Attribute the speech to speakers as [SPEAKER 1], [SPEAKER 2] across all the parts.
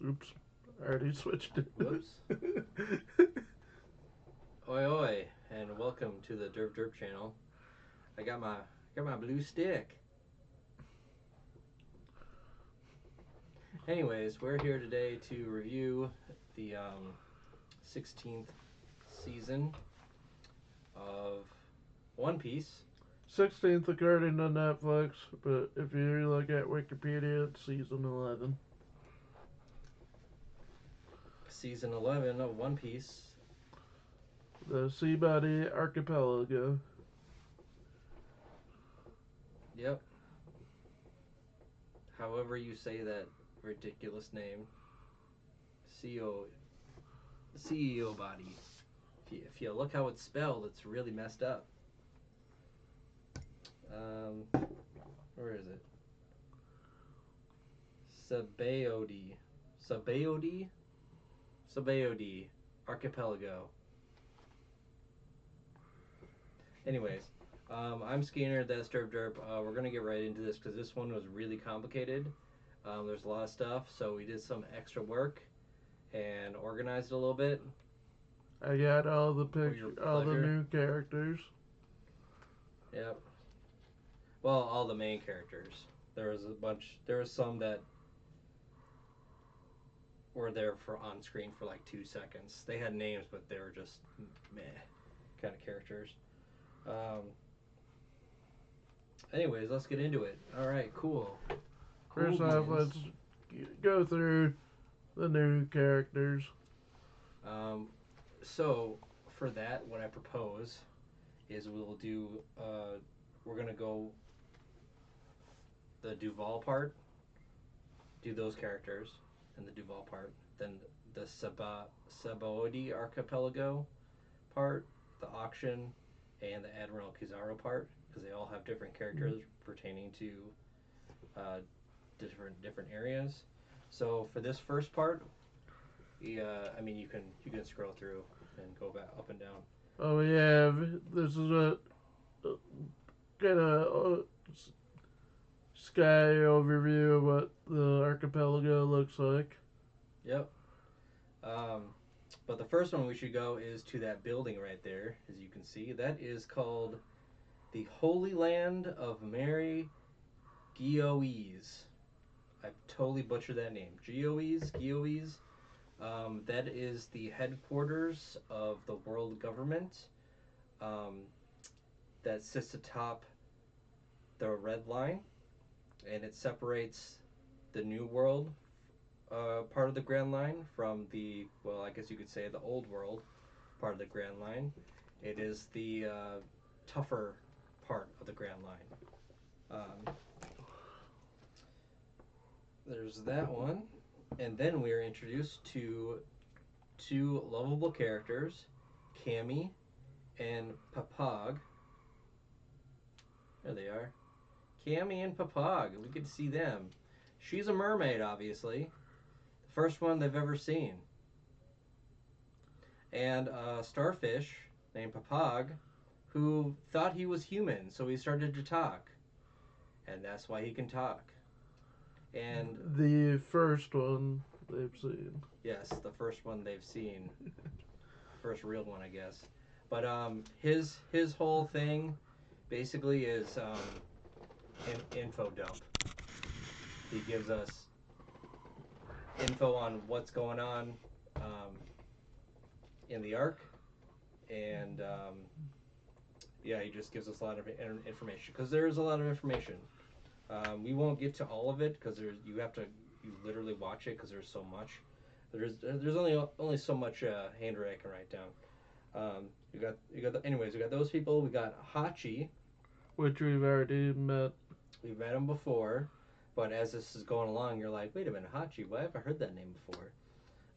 [SPEAKER 1] Oops. I already switched it.
[SPEAKER 2] Whoops. Oi oi, and welcome to the Derp Derp channel. I got my blue stick. Anyways, we're here today to review the 16th season of One Piece.
[SPEAKER 1] 16th according to Netflix, but if you look at Wikipedia, it's season 11.
[SPEAKER 2] Season 11 of One Piece.
[SPEAKER 1] The Seabody Archipelago.
[SPEAKER 2] Yep. However you say that ridiculous name. CEO CEO body. If you look how it's spelled, it's really messed up. Um, where is it? Seabody. Seabody? Seabody. Archipelago. Anyways, I'm Skinner, that's Derp Derp. We're going to get right into this because this one was really complicated. There's a lot of stuff, so we did some extra work and organized it a little bit
[SPEAKER 1] I got all the
[SPEAKER 2] for your
[SPEAKER 1] pictures, all the
[SPEAKER 2] pleasure.
[SPEAKER 1] new characters.
[SPEAKER 2] Yep. Well, all the main characters. There was some that were there for on screen for like 2 seconds. They had names, but they were just meh kind of characters. Um, anyways, let's get into it. All right, cool. Cool
[SPEAKER 1] First off,
[SPEAKER 2] beans.
[SPEAKER 1] let's go through the new characters.
[SPEAKER 2] Um, so for that, what I propose is we'll do. We're gonna go the Duval part, do those characters, and the Duval part. Then the Seabody Archipelago part, the auction, and the Admiral Kizaru part, because they all have different characters pertaining to uh, different areas. So for this first part, I mean you can scroll through and go back up and down.
[SPEAKER 1] Oh, we have, this is a kind of sky overview of what the archipelago looks like.
[SPEAKER 2] Yep. Um, but the first one we should go is to that building right there, as you can see. That is called the Holy Land of Mary Gioese. I totally butchered that name. Gioese. That is the headquarters of the world government um, that sits atop the red line, and it separates the new world part of the Grand Line from the, well, I guess you could say the old world part of the Grand Line. It is the tougher part of the Grand Line. Um, there's that one. And then we are introduced to two lovable characters, Cammy and Papag. There they are. Cammy and Papag. We get to see them. She's a mermaid, obviously. The first one they've ever seen. And a starfish named Papag who thought he was human, so he started to talk. And that's why he can talk. And
[SPEAKER 1] The first one they've seen.
[SPEAKER 2] yes, the first one they've seen. First real one, I guess. But his whole thing basically is an info dump. He gives us info on what's going on um, in the arc, and yeah, he just gives us a lot of information because there is a lot of information. We won't get to all of it because you literally watch it because there's so much. There's only so much handwriting I can write down. Anyways, we got those people. We got Hachi.
[SPEAKER 1] Which we've already met.
[SPEAKER 2] We've met him before, but as this is going along, you're like, wait a minute, Hachi. Why have I heard that name before?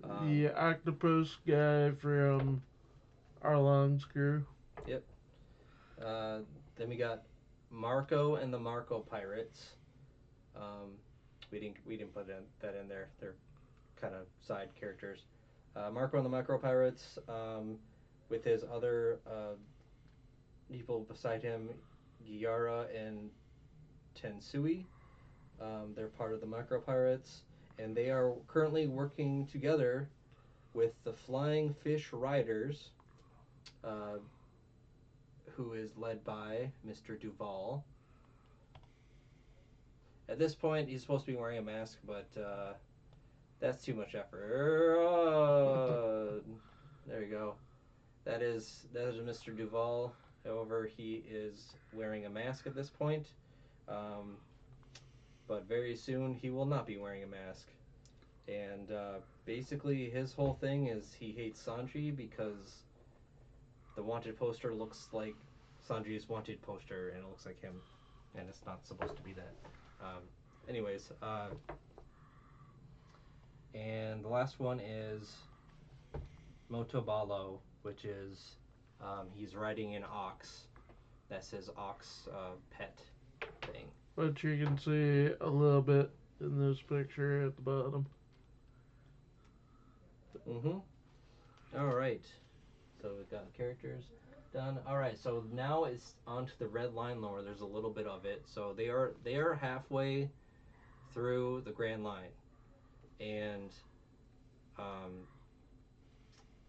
[SPEAKER 2] Um,
[SPEAKER 1] The octopus guy from Arlong's crew.
[SPEAKER 2] yep. Uh, then we got Marco and the Marco Pirates. Um, we didn't put that in there. They're kind of side characters. Marco and the Micro Pirates, with his other people beside him, Giara and Tensui. They're part of the Micro Pirates, and they are currently working together with the Flying Fish Riders, uh, who is led by Mr. Duval. At this point, he's supposed to be wearing a mask, but that's too much effort. There you go. That is Mr. Duval. However, he is wearing a mask at this point. Um, but very soon he will not be wearing a mask. And basically, his whole thing is he hates Sanji because the wanted poster looks like Sanji's wanted poster, and it looks like him, and it's not supposed to be that. Um, anyways, and the last one is Motobalo, which is he's riding an ox. That's his ox pet thing.
[SPEAKER 1] But you can see a little bit in this picture at the bottom.
[SPEAKER 2] Mm-hmm. All right. So we've got the characters done. All right. So now it's onto the red line lower. There's a little bit of it. So they are halfway through the Grand Line, and um,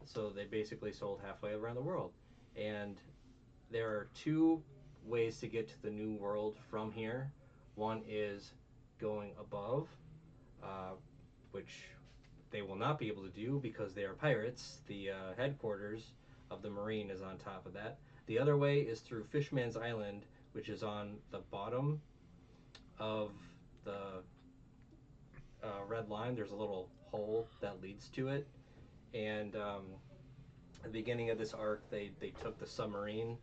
[SPEAKER 2] so they basically sold halfway around the world. And there are two ways to get to the new world from here. One is going above, uh, which they will not be able to do because they are pirates. The headquarters of the Marine is on top of that. The other way is through Fishman's Island, which is on the bottom of the red line. There's a little hole that leads to it. And at the beginning of this arc, they took the submarine,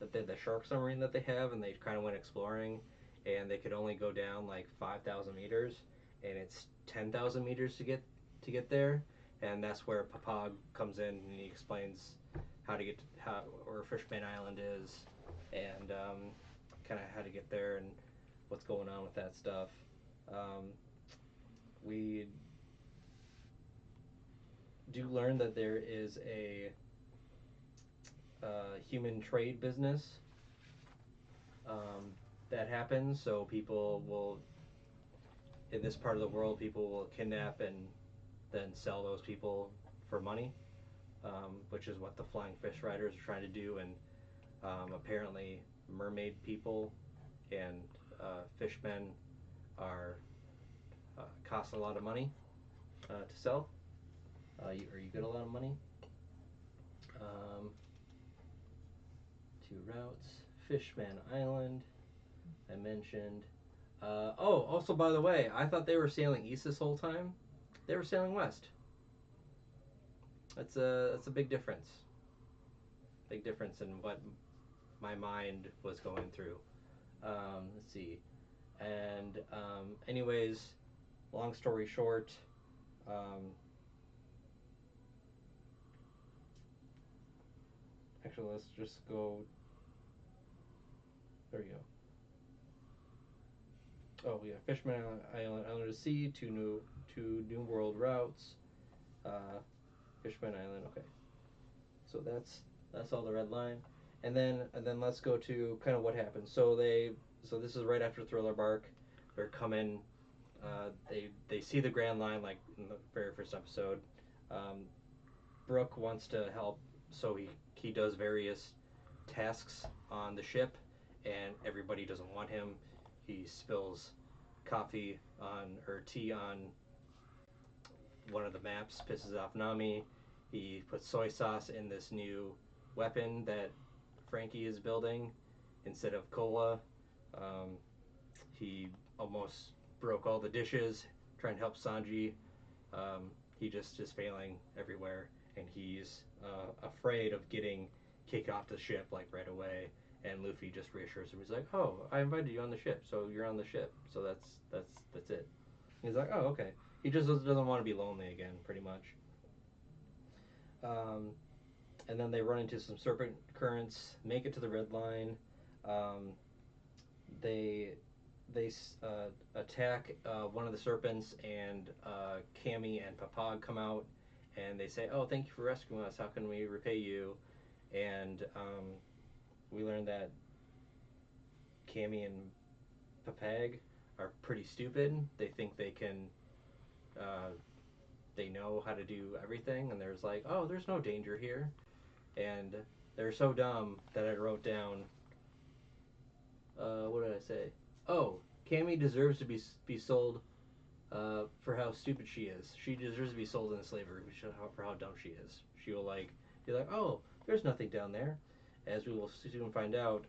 [SPEAKER 2] the shark submarine that they have, and they kind of went exploring. And they could only go down like 5,000 meters, and it's 10,000 meters to get there, and that's where Papag comes in and he explains how to get to how where Fishman Island is, and kind of how to get there and what's going on with that stuff. We do learn that there is a human trade business um, that happens. So people will, in this part of the world, people will kidnap and then sell those people for money, which is what the Flying Fish Riders are trying to do. And apparently, mermaid people and fishmen are cost a lot of money to sell. Or you get a lot of money. Um, Two routes. Fishman Island, I mentioned. Also, by the way, I thought they were sailing east this whole time. They were sailing west. That's a big difference. Big difference in what my mind was going through. Let's see. And anyways, long story short, um, actually, let's just go. There you go. Oh, yeah, Fishman Island, Island of Sea, two New World routes. Uh, Fishman Island. Okay, so that's all the red line, and then let's go to kind of what happened. So this is right after Thriller Bark. They're coming. They see the Grand Line like in the very first episode. Um, Brooke wants to help, so he does various tasks on the ship, and everybody doesn't want him. He spills coffee on or tea on one of the maps, pisses off Nami. He puts soy sauce in this new weapon that Frankie is building instead of cola. Um, he almost broke all the dishes trying to help Sanji. He just is failing everywhere, and he's afraid of getting kicked off the ship like right away. And Luffy just reassures him. He's like, "Oh, I invited you on the ship, so you're on the ship. So that's it." He's like, "Oh, okay." He just doesn't want to be lonely again, pretty much. Um, and then they run into some serpent currents, make it to the red line. Um, they they attack one of the serpents, and Cammy and Papag come out, and they say, "Oh, thank you for rescuing us. How can we repay you?" And we learn that Cammy and Papag are pretty stupid. They think they can uh, they know how to do everything, and there's like, oh, there's no danger here, and they're so dumb that I wrote down, what did I say? Oh, Cammy deserves to be sold for how stupid she is. She deserves to be sold into slavery for how dumb she is. She will like be like, oh, there's nothing down there, as we will soon find out.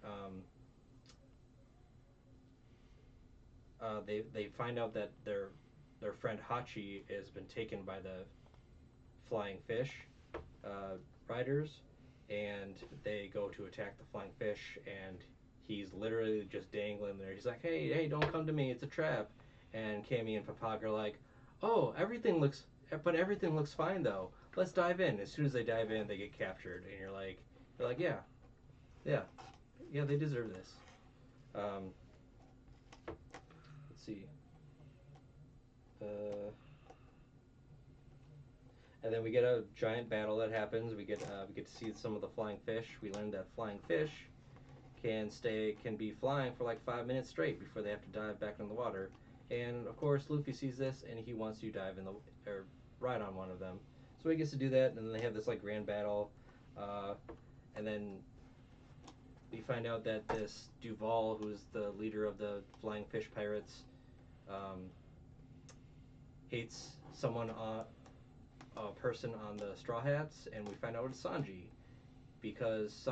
[SPEAKER 2] They find out that their friend Hachi has been taken by the flying fish uh, riders, and they go to attack the flying fish, and he's literally just dangling there. He's like, "Hey, hey, don't come to me! It's a trap!" And Cammy and Papag are like, "Oh, everything looks fine though. Let's dive in." As soon as they dive in, they get captured, and you're like, "Yeah, yeah, yeah, they deserve this." Um, let's see. Uh, and then we get a giant battle that happens. We get to see some of the flying fish. We learned that flying fish can be flying for like 5 minutes straight before they have to dive back in the water. And of course, Luffy sees this and he wants to dive in the or ride on one of them. So he gets to do that, and then they have this like grand battle, uh, and then we find out that this Duval, who's the leader of the flying fish pirates, um, hates a person on the Straw Hats, and we find out it's Sanji because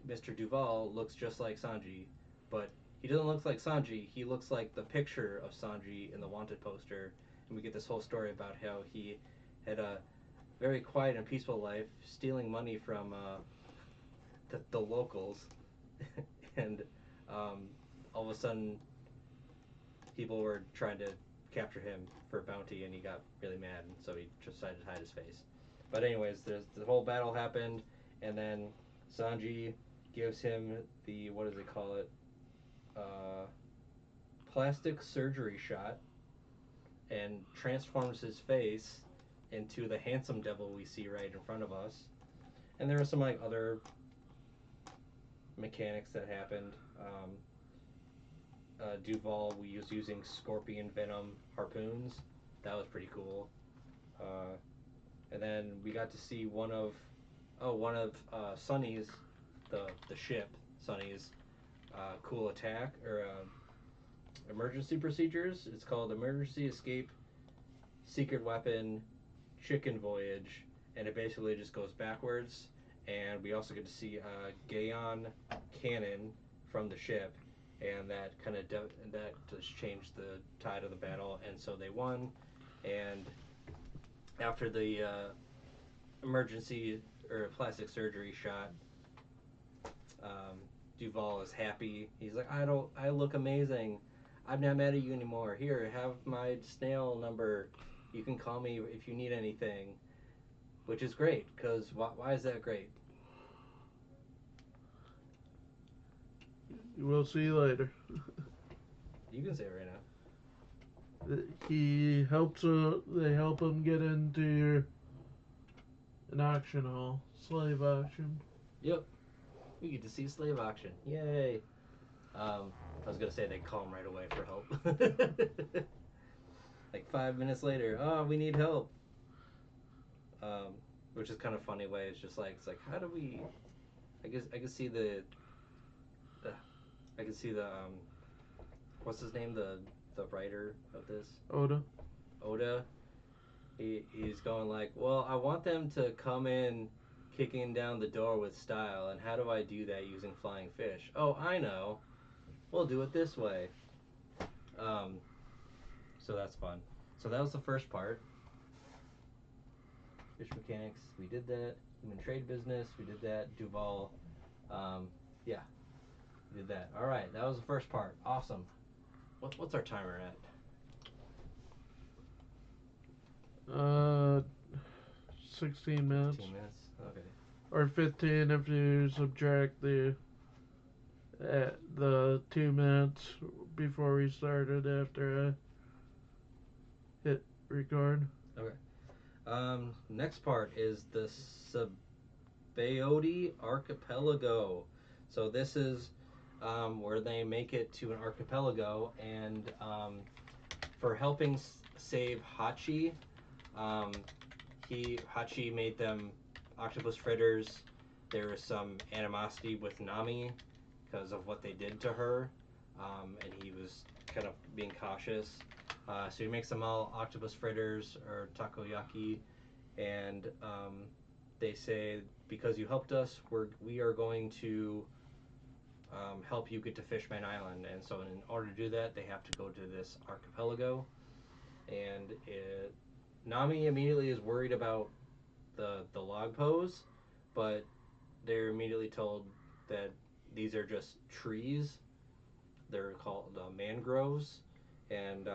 [SPEAKER 2] Mr. Duval looks just like Sanji, but he doesn't look like Sanji. He looks like the picture of Sanji in the wanted poster, and we get this whole story about how he had a very quiet and peaceful life, stealing money from the locals, and um, all of a sudden people were trying to capture him for a bounty, and he got really mad, and so he just decided to hide his face. But anyways, there's the whole battle happened, and then Sanji gives him the what does it call it? Uh, Plastic surgery shot, and transforms his face into the handsome devil we see right in front of us. And there are some like other mechanics that happened. Duval we was using scorpion venom harpoons. That was pretty cool. Uh, and then we got to see one of Sunny's the ship Sunny's cool attack or emergency procedures. It's called Emergency Escape Secret Weapon Chicken Voyage, and it basically just goes backwards. And we also get to see a Gaon cannon from the ship, and that just changed the tide of the battle, and so they won. And after the emergency or plastic surgery shot, um, Duval is happy. He's like, I look amazing. I'm not mad at you anymore. Here, have my snail number. You can call me if you need anything, which is great. Cause why is that great?
[SPEAKER 1] We'll see you later.
[SPEAKER 2] You can say it right now.
[SPEAKER 1] He helps. They help him get into an auction hall, slave auction.
[SPEAKER 2] Yep, we get to see slave auction. Yay! I was gonna say they call him right away for help. Like 5 minutes later, oh, we need help. Um, which is kind of funny way. It's like how do we? I guess I can see uh, I can see the what's his name the writer of this
[SPEAKER 1] Oda.
[SPEAKER 2] Oda. He's going like, well, I want them to come in kicking down the door with style, and how do I do that using flying fish? Oh, I know. We'll do it this way. Um, so that's fun. So that was the first part. Fish mechanics, we did that. Human trade business, we did that. Duval, yeah, we did that. All right, that was the first part. Awesome. What's our timer at?
[SPEAKER 1] Uh, 16 minutes.
[SPEAKER 2] 15 minutes. Okay.
[SPEAKER 1] Or 15 if you subtract the 2 minutes before we started after I hit record.
[SPEAKER 2] Okay. Next part is the Seabody Archipelago. So this is where they make it to an archipelago, and for helping save Hachi. Um, Hachi made them octopus fritters. There was some animosity with Nami because of what they did to her, and he was kind of being cautious. So he makes them all octopus fritters or takoyaki, and they say because you helped us, we are going to help you get to Fishman Island. And so in order to do that, they have to go to this archipelago, and Nami immediately is worried about the log pose, but they're immediately told that these are just trees. They're called mangroves, and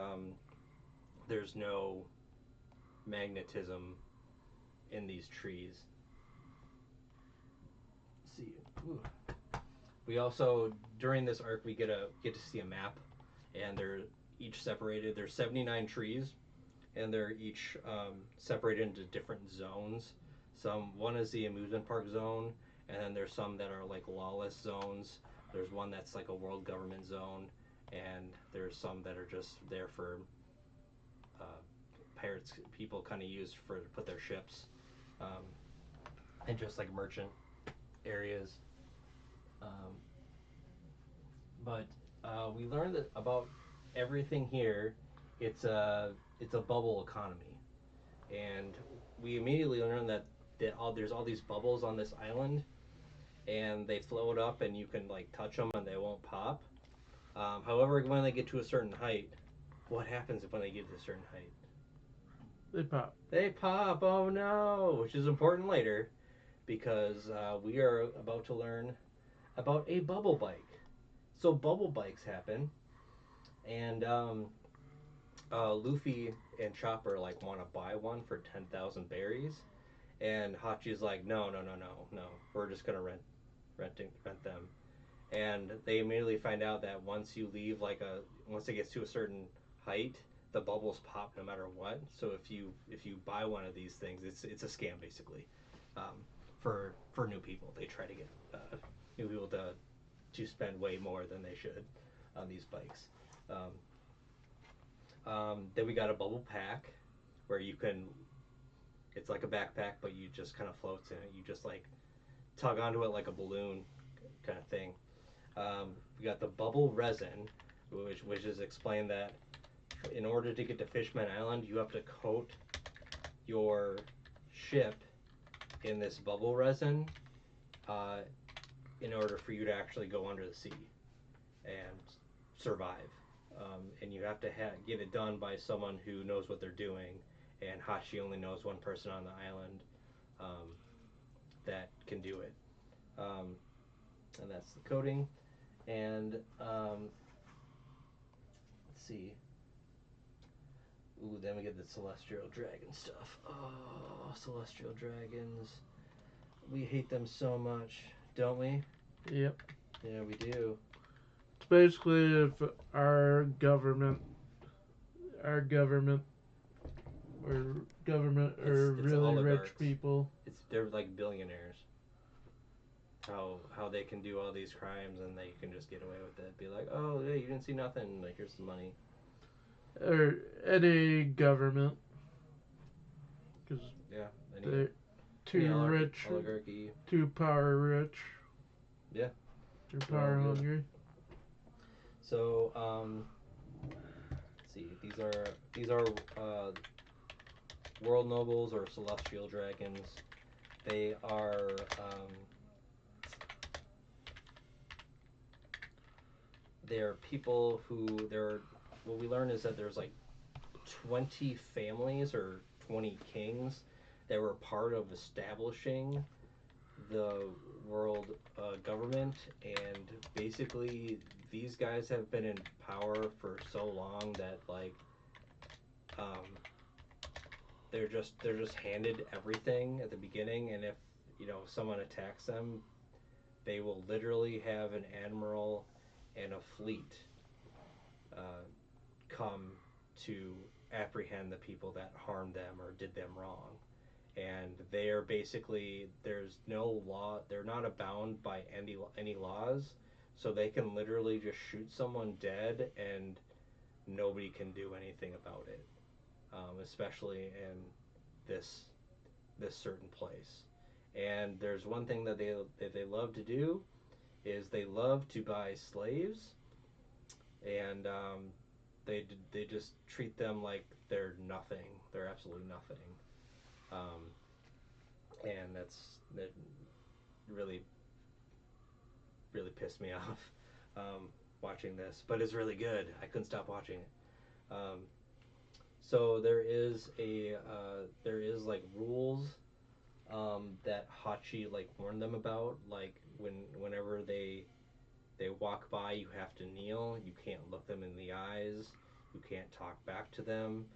[SPEAKER 2] there's no magnetism in these trees. Let's see, ooh. We also during this arc we get to see a map, and they're each separated. There's 79 trees, and they're each separated into different zones. One is the amusement park zone, and then there's some that are like lawless zones. There's one that's like a world government zone, and there's some that are just there for uh, pirates, people kind of use for to put their ships, um, and just like merchant areas. Um, but we learned that about everything here. It's a bubble economy, and we immediately learned that there's all these bubbles on this island, and they float up, and you can like touch them, and they won't pop. However, when they get to a certain height, what happens when they get to a certain height?
[SPEAKER 1] They pop.
[SPEAKER 2] They pop. Oh no! Which is important later because we are about to learn about a bubble bike. So bubble bikes happen, and Luffy and Chopper like want to buy one for 10,000 berries, and Hachi's like, no, no, no, no, no. We're just gonna rent them. And they immediately find out that once it gets to a certain height, the bubbles pop no matter what. So if you buy one of these things, it's a scam basically. For new people, they try to get new people to spend way more than they should on these bikes. Um, then we got a bubble pack where you can. It's like a backpack, but you just kind of floats in it. You just like tug onto it like a balloon kind of thing. We got the bubble resin, which is explained that in order to get to Fishman Island, you have to coat your ship in this bubble resin uh, in order for you to actually go under the sea and survive. And you have to get it done by someone who knows what they're doing. And Hachi only knows one person on the island um, that can do it. Um, and that's the coating. And let's see. Ooh, then we get the celestial dragon stuff. Oh, celestial dragons. We hate them so much, don't we?
[SPEAKER 1] Yep.
[SPEAKER 2] Yeah, we do.
[SPEAKER 1] It's basically if our government, or government, or
[SPEAKER 2] It's
[SPEAKER 1] really rich
[SPEAKER 2] oligarchs.
[SPEAKER 1] people.
[SPEAKER 2] They're like billionaires. How they can do all these crimes and they can just get away with it. Be like, oh, yeah, you didn't see nothing. Like, here's some money.
[SPEAKER 1] Or any government. Because
[SPEAKER 2] Yeah,
[SPEAKER 1] they're
[SPEAKER 2] any
[SPEAKER 1] too rich,
[SPEAKER 2] oligarchy.
[SPEAKER 1] too power rich,
[SPEAKER 2] Yeah,
[SPEAKER 1] too
[SPEAKER 2] they're all
[SPEAKER 1] power
[SPEAKER 2] good.
[SPEAKER 1] hungry.
[SPEAKER 2] So, let's see. These are world nobles or celestial dragons. They are they're people who they're. What we learn is that there's like 20 families or 20 kings that were part of establishing the world government, and basically these guys have been in power for so long that like um, they're just handed everything at the beginning, and if someone attacks them, they will literally have an admiral and a fleet uh, come to apprehend the people that harmed them or did them wrong. And they are basically there's no law. They're not bound by any laws, so they can literally just shoot someone dead, and nobody can do anything about it. especially in this this certain place. And there's one thing that they love to do is they love to buy slaves, and they just treat them like they're nothing. They're absolutely nothing. Um, and that really really pissed me off watching this, but it's really good. I couldn't stop watching it. So there is like rules that Hachi like warned them about. Like whenever they walk by, you have to kneel. You can't look them in the eyes. You can't talk back to them.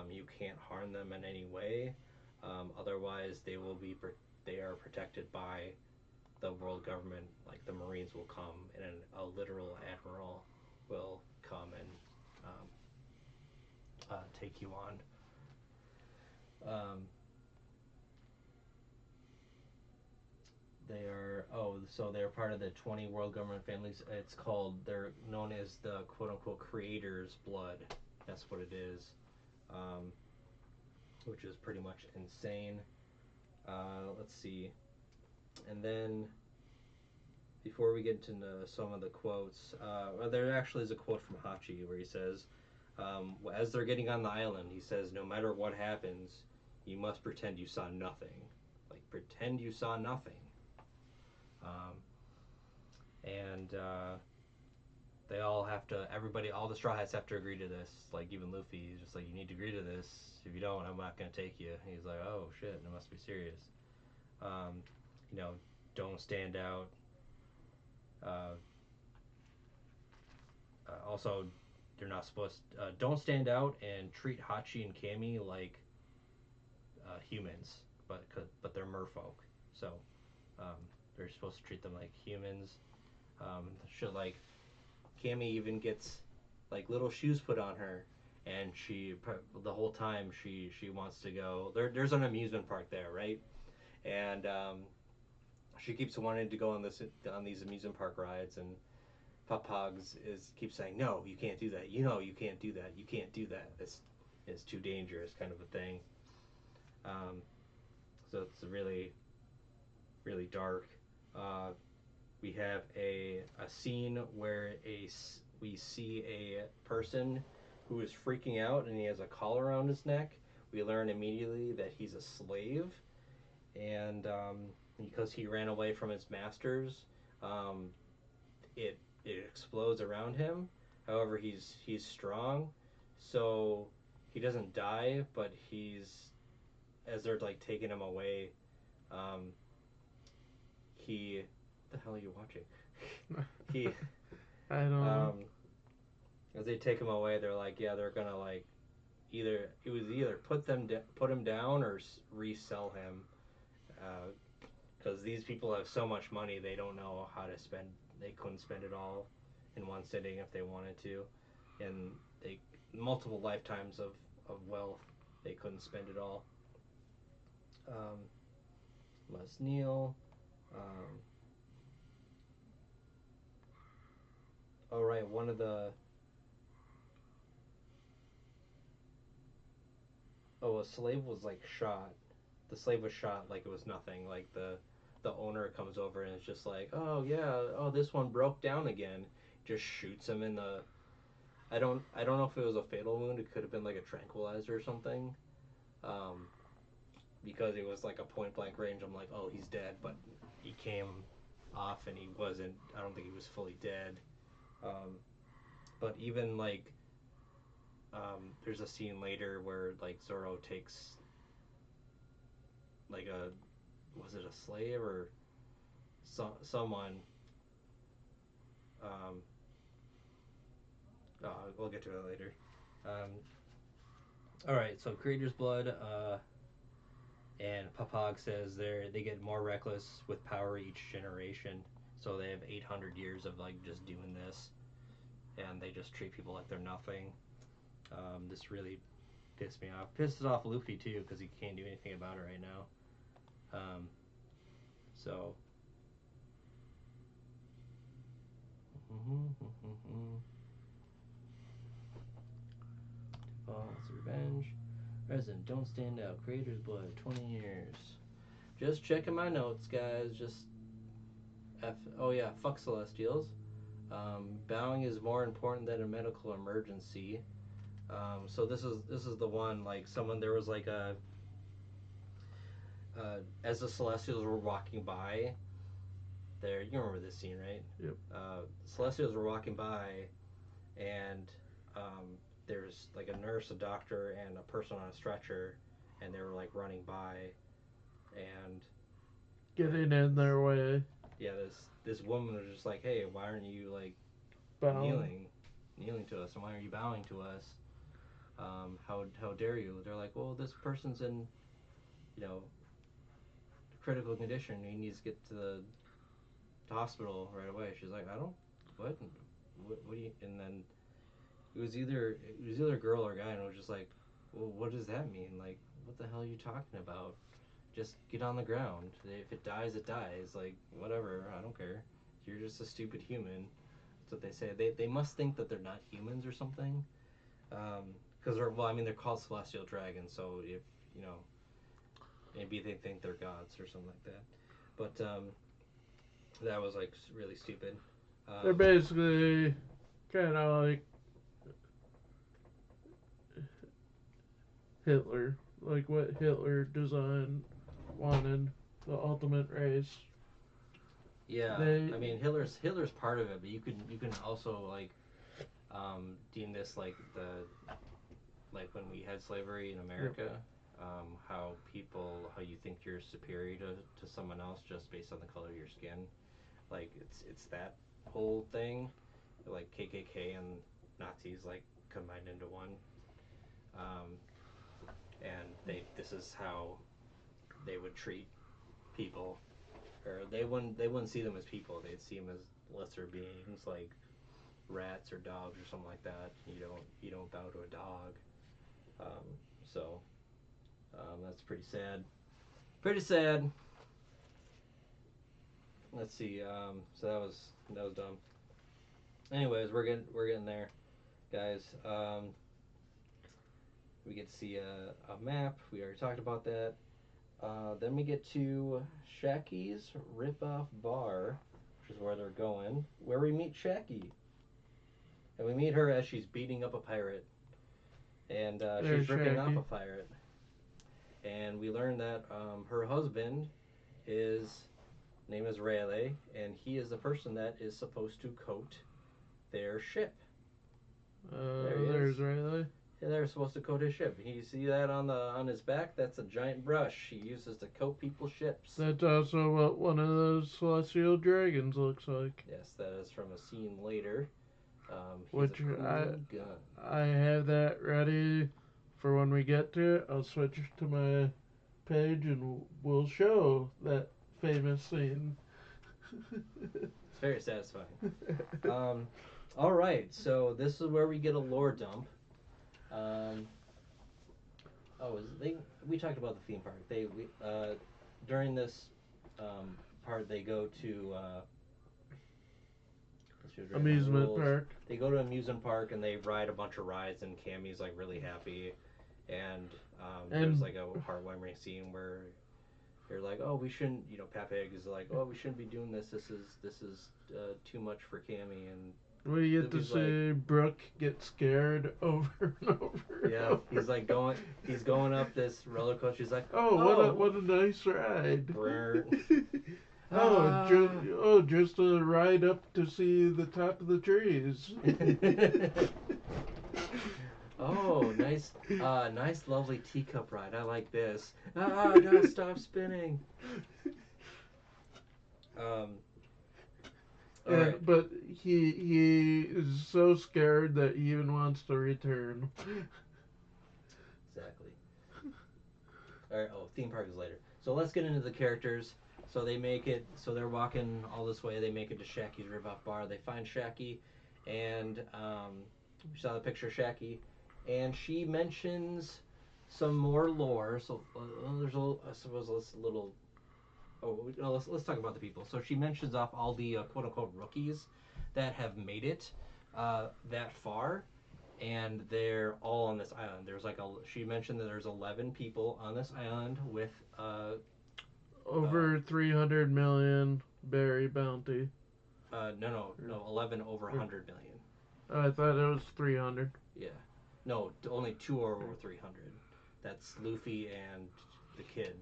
[SPEAKER 2] You can't harm them in any way. Otherwise, they are protected by the world government. Like the Marines will come, and a literal admiral will come and um, take you on. Um, they are so they're part of the 20 world government families. It's called they're known as the quote unquote creators blood. That's what it is, um, which is pretty much insane. Let's see, and then before we get into some of the quotes, well, there actually is a quote from Hachi where he says, as they're getting on the island, he says, "No matter what happens, you must pretend you saw nothing. Like pretend you saw nothing." Um, and they all have to. Everybody, all the Straw Hats have to agree to this. Like even Luffy, he's just like, "You need to agree to this. If you don't, I'm not gonna take you." He's like, "Oh shit, it must be serious." Um, you know, don't stand out. Uh, also, you're not supposed. Don't stand out and treat Hachi and Kami like humans, but they're merfolk, so um, they're supposed to treat them like humans. Shit like Cammy even gets like little shoes put on her, and she the whole time she wants to go. There's an amusement park there, right? And she keeps wanting to go on these amusement park rides, and Pogs is keeps saying, "No, you can't do that. You know, you can't do that. You can't do that. It's too dangerous," kind of a thing. Um, so it's really dark. Uh, we have a scene where we see a person who is freaking out and he has a collar around his neck. We learn immediately that he's a slave, and because he ran away from his masters, um, it explodes around him. However, he's strong, so he doesn't die. But he's as they're like taking him away, um, he. What the hell are you watching? he
[SPEAKER 1] I don't know.
[SPEAKER 2] um, as they take him away, they're like, yeah, they're gonna like either put him down or resell him, because these people have so much money they don't know how to spend. They couldn't spend it all in one sitting if they wanted to, and they multiple lifetimes of wealth they couldn't spend it all. Um, Les Neal. Um, oh right, one of the a slave was like shot. The slave was shot like it was nothing. Like the owner comes over and is just like, oh yeah, oh this one broke down again. Just shoots him in the. I don't know if it was a fatal wound. It could have been like a tranquilizer or something. Um, because it was like a point blank range. I'm like, oh he's dead, but he came off and he wasn't. I don't think he was fully dead. Um, but even like there's a scene later where like Zoro takes like a was it a slave or someone. Um, we'll get to it later. Um, all right, so Creator's Blood, and Papag says they get more reckless with power each generation. So they have 800 years of like just doing this, and they just treat people like they're nothing. This really pissed me off. Pisses off Luffy too because he can't do anything about it right now. Um, so. Falls Revenge. Resident, don't stand out. Creator's blood, 20 years. Just checking my notes, guys. Just oh yeah, fuck Celestials. Bowing is more important than a medical emergency. So this is the one, like, someone, there was like a as the Celestials were walking by there, you remember this scene, right?
[SPEAKER 1] Yep.
[SPEAKER 2] Celestials were walking by, and there's like a nurse, a doctor, and a person on a stretcher, and they were like running by, and
[SPEAKER 1] Getting in their way.
[SPEAKER 2] yeah, this woman was just like, hey, why aren't you like
[SPEAKER 1] Bound.
[SPEAKER 2] kneeling to us, and why are you bowing to us? How dare you? They're like, well, this person's in, you know, critical condition. He needs to get to the hospital right away. She's like, I don't, what do you? And then it was either a girl or a guy, and it was just like, well, what does that mean? Like, what the hell are you talking about? Just get on the ground. If it dies, it dies. Like, whatever. I don't care. You're just a stupid human. That's what they say. They must think that they're not humans or something. Because they're called celestial dragons. So if you know, maybe they think they're gods or something like that. But that was like really stupid.
[SPEAKER 1] They're basically kind of like Hitler, like what Hitler designed, wanted, the ultimate race.
[SPEAKER 2] Yeah,
[SPEAKER 1] They,
[SPEAKER 2] I mean Hitler's part of it, but you can also like deem this like when we had slavery in America, how you think you're superior to someone else just based on the color of your skin, like it's that whole thing, like KKK and Nazis like combined into one, um, and this is how they would treat people, or they wouldn't see them as people, they'd see them as lesser beings like rats or dogs or something like that. You don't bow to a dog. Um, so that's pretty sad. Pretty sad. Let's see. So that was dumb. Anyways, we're getting there, guys. We get to see a map. We already talked about that. Then we get to Shacky's Rip-Off Bar, which is where they're going. Where we meet Shacky, and we meet her as she's beating up a pirate, and she's ripping off a pirate. And we learn that her husband is name is Rayleigh, and he is the person that is supposed to coat their ship. There he
[SPEAKER 1] there's
[SPEAKER 2] is.
[SPEAKER 1] Rayleigh.
[SPEAKER 2] Yeah, they're supposed to coat his ship. You see that on his back? That's a giant brush he uses to coat people's ships.
[SPEAKER 1] That's also what one of those celestial dragons looks like.
[SPEAKER 2] Yes, that is from a scene later.
[SPEAKER 1] Which
[SPEAKER 2] a cool gun.
[SPEAKER 1] I have that ready for when we get to it. I'll switch to my page and we'll show that famous scene.
[SPEAKER 2] It's very satisfying. All right, so this is where we get a lore dump. We talked about the theme park. During this part they go to
[SPEAKER 1] Amusement park.
[SPEAKER 2] They go to amusement park and they ride a bunch of rides, and Cammy's like really happy, and there's like a heartwarming scene where they're like, oh, we shouldn't, Papeg is like, oh, we shouldn't be doing this. This is too much for Cammy, and
[SPEAKER 1] we get to see Brooke get scared over and over.
[SPEAKER 2] Yeah, he's going up this roller coaster. He's like,
[SPEAKER 1] what a nice ride. Just a ride up to see the top of the trees.
[SPEAKER 2] Oh, nice, lovely teacup ride. I like this. Gotta stop spinning. Right.
[SPEAKER 1] But he is so scared that he even wants to return.
[SPEAKER 2] Exactly. All right. Oh, theme park is later. So let's get into the characters. So they make it. So they're walking all this way. They make it to Shacky's Rip-Off Bar. They find Shacky, and we saw the picture of Shacky, and she mentions some more lore. So there's a little. Let's talk about the people. So she mentions off all the quote unquote rookies that have made it that far, and they're all on this island. There's like she mentioned that there's 11 people on this island with
[SPEAKER 1] Over 300 million berry bounty.
[SPEAKER 2] no 11 over 100 million.
[SPEAKER 1] I thought it was 300.
[SPEAKER 2] Yeah, no, only two are over 300. That's Luffy and the kid.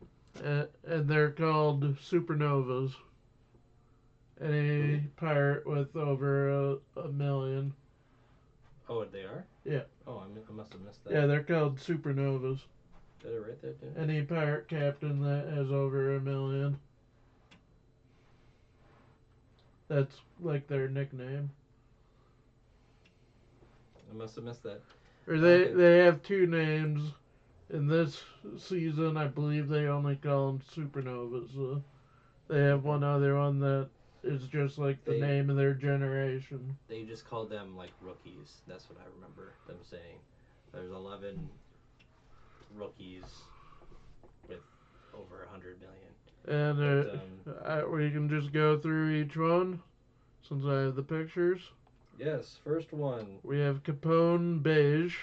[SPEAKER 1] And they're called supernovas. Any
[SPEAKER 2] Who?
[SPEAKER 1] pirate with over a million.
[SPEAKER 2] Oh, they are.
[SPEAKER 1] Yeah.
[SPEAKER 2] Oh, I must have missed that.
[SPEAKER 1] Yeah, they're called supernovas.
[SPEAKER 2] Did I write that down?
[SPEAKER 1] Any pirate captain that has over a million. That's like their nickname.
[SPEAKER 2] I must have missed that.
[SPEAKER 1] Or
[SPEAKER 2] Okay.
[SPEAKER 1] they have two names. In this season, I believe they only call them supernovas. They have one other one that is just like the name of their generation.
[SPEAKER 2] They just called them like rookies. That's what I remember them saying. There's 11 rookies with over 100 million.
[SPEAKER 1] And we can just go through each one since I have the pictures.
[SPEAKER 2] Yes, first one.
[SPEAKER 1] We have Capone Beige.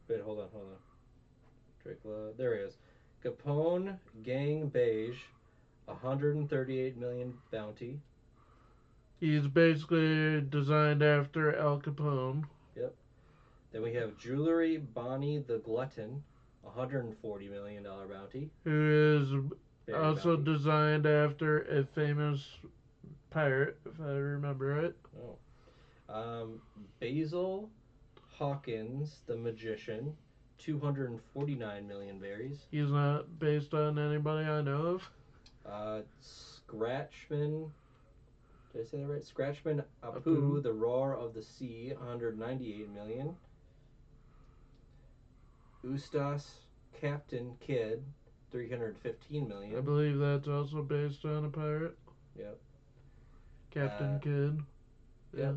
[SPEAKER 2] Wait, hold on. Dracula, there he is. Capone Gang Beige, 138 million bounty.
[SPEAKER 1] He's basically designed after Al Capone.
[SPEAKER 2] Yep. Then we have Jewelry Bonnie the Glutton, $140 million bounty.
[SPEAKER 1] Who is
[SPEAKER 2] Very
[SPEAKER 1] also
[SPEAKER 2] bounty.
[SPEAKER 1] designed after a famous pirate, if I remember it.
[SPEAKER 2] Oh. Basil Hawkins the Magician, 249 million berries.
[SPEAKER 1] He's not based on anybody I know of.
[SPEAKER 2] Scratchman. Did I say that right? Scratchman Apu, the Roar of the Sea, 198 million. Ustas Captain Kidd, 315 million.
[SPEAKER 1] I believe that's also based on a pirate.
[SPEAKER 2] Yep.
[SPEAKER 1] Captain Kidd.
[SPEAKER 2] Yep.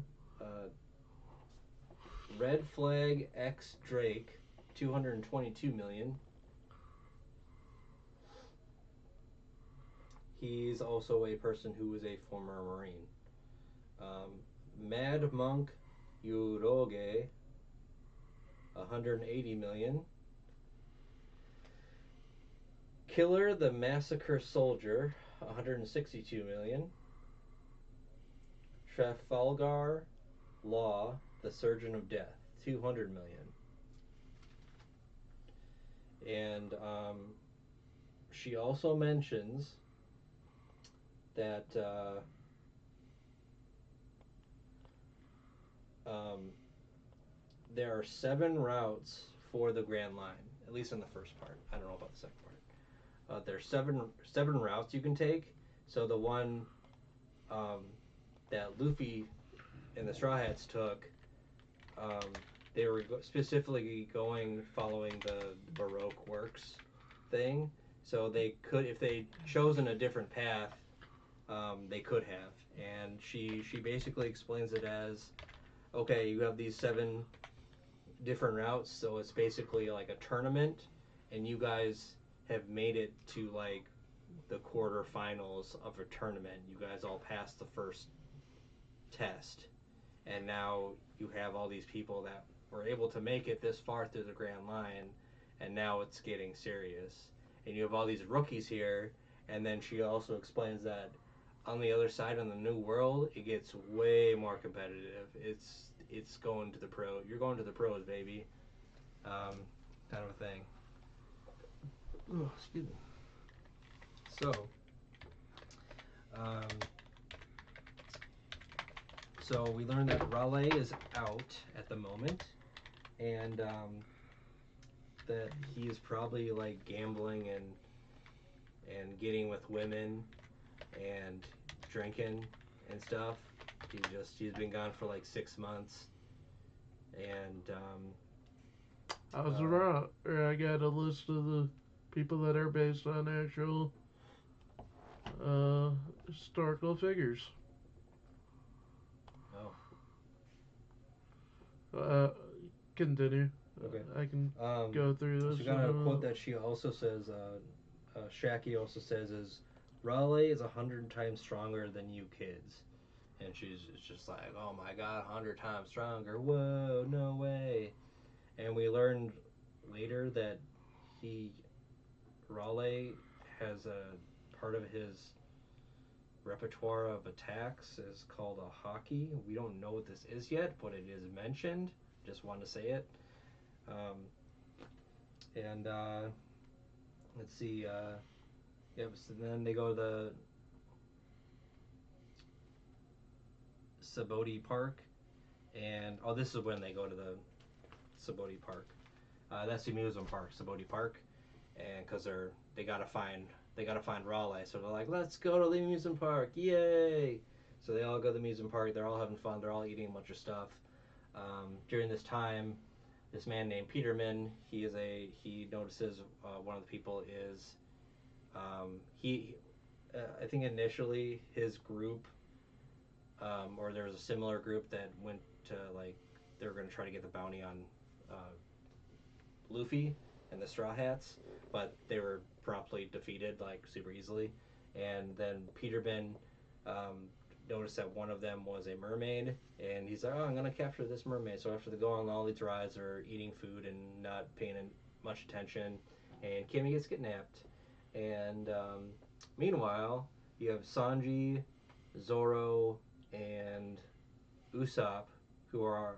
[SPEAKER 2] Red Flag X Drake, 222 million. He's also a person who is a former Marine. Mad Monk Yuroge, 180 million. Killer the Massacre Soldier, 162 million. Trafalgar Law, the Surgeon of Death, 200 million. And she also mentions that there are 7 routes for the Grand Line, at least in the first part. I don't know about the second part. There's seven routes you can take. So the one that Luffy and the Straw Hats took, they were specifically following the Baroque works thing. So they could, if they'd chosen a different path, they could have. And she basically explains it as, okay, you have these 7 different routes, so it's basically like a tournament, and you guys have made it to like the quarterfinals of a tournament. You guys all passed the first test, and now you have all these people that were able to make it this far through the Grand Line, and now it's getting serious. And you have all these rookies here, and then she also explains that on the other side, on the New World, it gets way more competitive. It's going to the pro. You're going to the pros, baby. Kind of a thing. Oh, excuse me. So we learned that Raleigh is out at the moment, and that he is probably like gambling and getting with women and drinking and stuff. He's been gone for like 6 months, and
[SPEAKER 1] I got a list of the people that are based on actual historical figures. Continue.
[SPEAKER 2] Okay.
[SPEAKER 1] I can go through this.
[SPEAKER 2] She got a quote that she also says, Shaki also says is, Raleigh is 100 times stronger than you kids. and she's just like, oh my god, 100 times stronger. Whoa, no way. And we learned later that he Raleigh has a part of his repertoire of attacks is called a hockey. We don't know what this is yet, but it is mentioned. Just want to say it. Um, and let's see. Yeah, so then they go to the Seabody Park, and oh, this is when they go to the Seabody Park. That's the amusement park, Seabody Park, and because they gotta find Raleigh, so they're like, let's go to the amusement park, yay! So they all go to the amusement park. They're all having fun. They're all eating a bunch of stuff. During this time, this man named Peterman, he notices one of the people is he I think initially his group or there was a similar group that went to like they were going to try to get the bounty on uh, Luffy and the Straw Hats, but they were promptly defeated like super easily. And then Peterman um, noticed that one of them was a mermaid, and he's like, "Oh, I'm gonna capture this mermaid." So after they go on all these rides, they're eating food and not paying much attention, and Kimmy gets kidnapped. And meanwhile, you have Sanji, Zoro, and Usopp, who are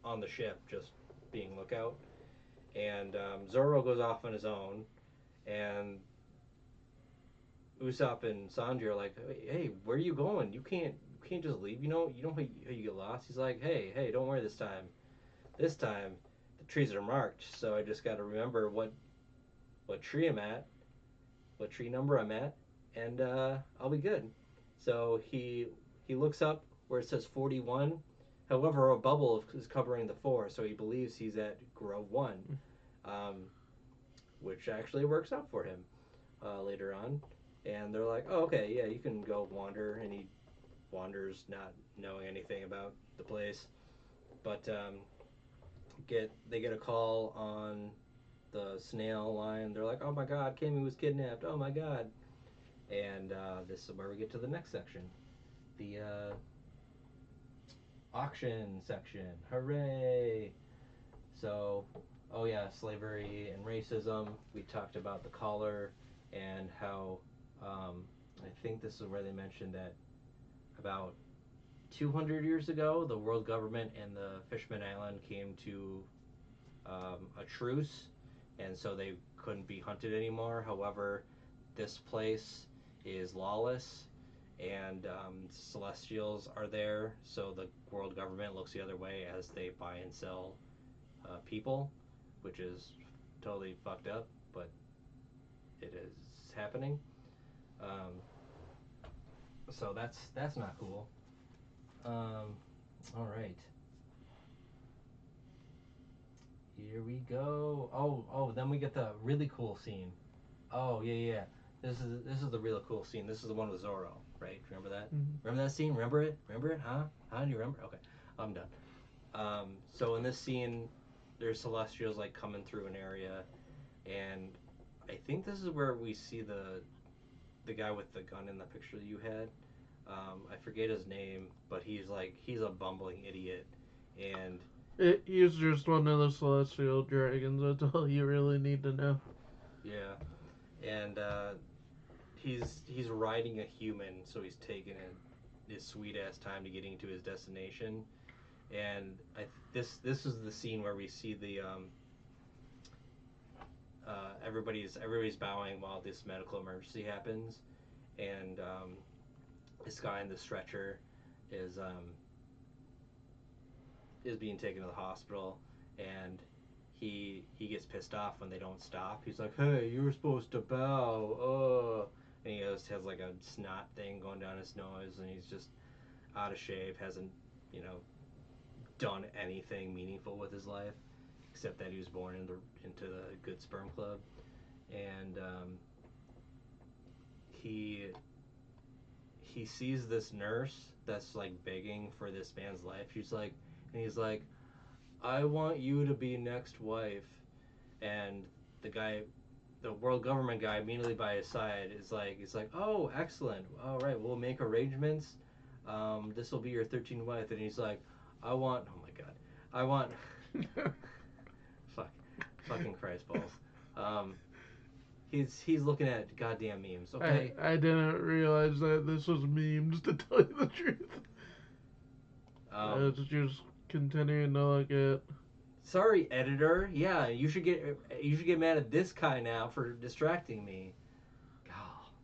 [SPEAKER 2] on the ship just being lookout. And Zoro goes off on his own, and Usopp and Sanji are like, "Hey, where are you going? You can't just leave. You know how you get lost." He's like, "Hey, don't worry this time. This time, the trees are marked, so I just got to remember what tree I'm at, what tree number I'm at, and I'll be good." So he looks up where it says 41. However, a bubble is covering the four, so he believes he's at Grove One, um, which actually works out for him later on. And they're like, "Oh, okay, yeah, you can go wander," and he wanders, not knowing anything about the place. But they get a call on the snail line. They're like, "Oh my God, Kimmy was kidnapped. Oh my God!" And this is where we get to the next section, the auction section. Hooray! So, oh yeah, slavery and racism. We talked about the collar and how I think this is where they mentioned that about 200 years ago, the world government and the Fishman Island came to a truce, and so they couldn't be hunted anymore. However, this place is lawless, and Celestials are there, so the world government looks the other way as they buy and sell people, which is totally fucked up, but it is happening. Um, so that's not cool. All right, here we go. Oh, then we get the really cool scene. Oh yeah. This is the real cool scene. This is the one with Zoro, right? Remember that?
[SPEAKER 1] Mm-hmm.
[SPEAKER 2] Remember that scene? Remember it? Remember it? Huh? Huh? Do you remember? Okay, I'm done. So in this scene, there's Celestials like coming through an area, and I think this is where we see the guy with the gun in the picture that you had. I forget his name, but he's a bumbling idiot, and
[SPEAKER 1] He's just one of the celestial dragons. That's all you really need to know.
[SPEAKER 2] yeah, and he's riding a human, so he's taking his sweet ass time to getting to his destination. And this is the scene where we see the everybody's bowing while this medical emergency happens, and this guy in the stretcher is um, is being taken to the hospital, and he gets pissed off when they don't stop. He's like, "Hey, you were supposed to bow." And he has like a snot thing going down his nose, and he's just out of shape. Hasn't you know done anything meaningful with his life except that he was born into the good sperm club, and he he sees this nurse that's like begging for this man's life. He's like, "I want you to be next wife," and the guy, the world government guy, immediately by his side is like, "Oh, excellent. All right, we'll make arrangements. This will be your 13th wife. And he's like, I want, oh my God, I want, fuck, fucking Christ balls. Um, he's looking at goddamn memes, okay?
[SPEAKER 1] I didn't realize that this was memes, to tell you the truth. I
[SPEAKER 2] Um,
[SPEAKER 1] was just continuing to look at.
[SPEAKER 2] Sorry, editor. Yeah, you should get mad at this guy now for distracting me.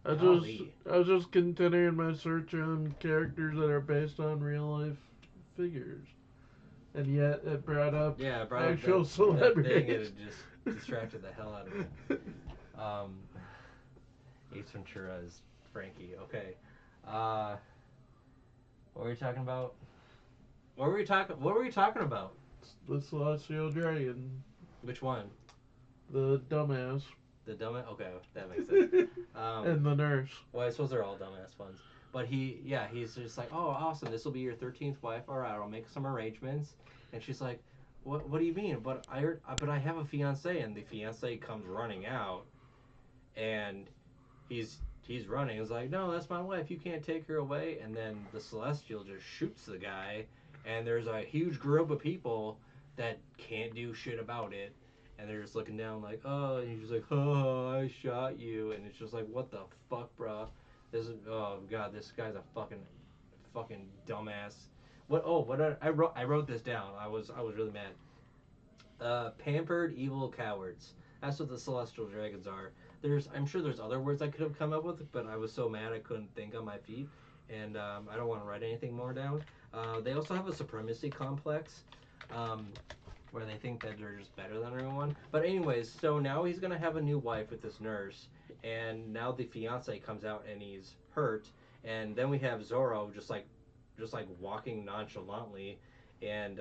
[SPEAKER 1] I just
[SPEAKER 2] Golly.
[SPEAKER 1] I was just continuing my search on characters that are based on real life figures, and yet it brought up
[SPEAKER 2] Yeah, I brought up
[SPEAKER 1] actual
[SPEAKER 2] that thing and
[SPEAKER 1] celebrities.
[SPEAKER 2] it just distracted the hell out of me. Um, Ace Ventura is Frankie. Okay. Uh, what were we talking about? What were we talking about?
[SPEAKER 1] The Celestial Dragon,
[SPEAKER 2] Which one?
[SPEAKER 1] the dumbass,
[SPEAKER 2] The dumbass. Okay, that makes sense.
[SPEAKER 1] and the nurse.
[SPEAKER 2] Well, I suppose they're all dumbass ones. But he's just like, oh, awesome, this will be your 13th wife. All right, I'll make some arrangements. And she's like, what do you mean? But I have a fiance, and the fiance comes running out, and he's running. He's like, no, that's my wife. You can't take her away. And then the Celestial just shoots the guy, and there's a huge group of people that can't do shit about it. And they're just looking down like, oh, and he's just like, oh, I shot you. And it's just like, what the fuck, bro? This is, oh god, this guy's a fucking dumbass. I wrote this down. I was really mad. Pampered evil cowards. That's what the celestial dragons are. I'm sure there's other words I could have come up with, but I was so mad I couldn't think on my feet, and I don't want to write anything more down. They also have a supremacy complex, um, where they think that they're just better than everyone. But anyways, so now he's gonna have a new wife with this nurse, and now the fiance comes out and he's hurt, and then we have Zorro just like walking nonchalantly, and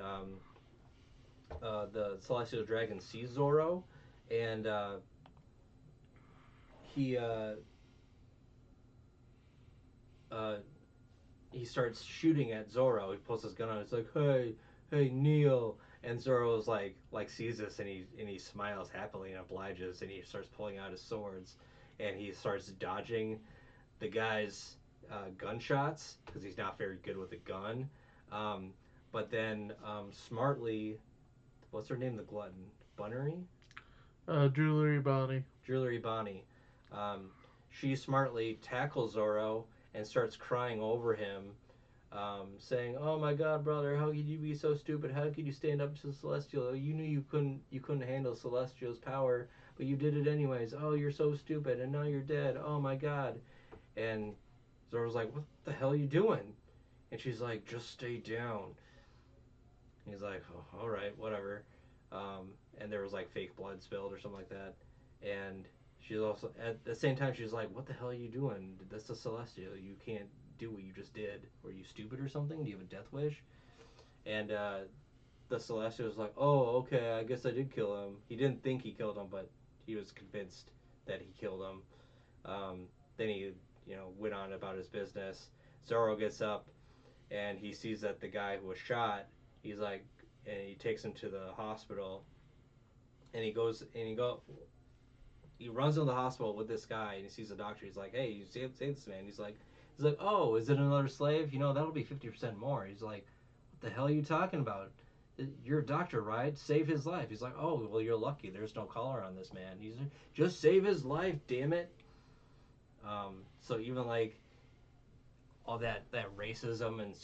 [SPEAKER 2] the celestial dragon sees Zorro, and he uh, uh, he starts shooting at Zorro. He pulls his gun out. It's like, hey, Neil. And Zorro's like sees this and he smiles happily and obliges and he starts pulling out his swords and he starts dodging the guy's gunshots because he's not very good with a gun. Um, but then smartly, what's her name? The glutton, Bunnery,
[SPEAKER 1] Jewelry Bonnie.
[SPEAKER 2] Jewelry Bonnie. Um, she smartly tackles Zorro and starts crying over him, saying, "Oh my God, brother, how could you be so stupid? How could you stand up to Celestial? You knew you couldn't handle Celestial's power, but you did it anyways. Oh, you're so stupid, and now you're dead. Oh my God!" And Zorro's like, "What the hell are you doing?" And she's like, "Just stay down." And he's like, "Oh, all right, whatever." And there was like fake blood spilled or something like that. And she's also at the same time she's like, "What the hell are you doing? That's a Celestial. You can't do what you just did. Were you stupid or something? Do you have a death wish?" And the Celestial was like, "Oh, okay, I guess I did kill him." He didn't think he killed him, but he was convinced that he killed him. Then he, went on about his business. Zorro gets up and he sees that the guy who was shot, he's like, and he takes him to the hospital, and he runs into the hospital with this guy, and he sees the doctor. He's like, "Hey, you saved this man." He's like, "Oh, is it another slave? That'll be 50% more." He's like, "What the hell are you talking about? You're a doctor, right? Save his life." He's like, "Oh, well, you're lucky. There's no collar on this man." He's like, "Just save his life, damn it." So even like all that racism and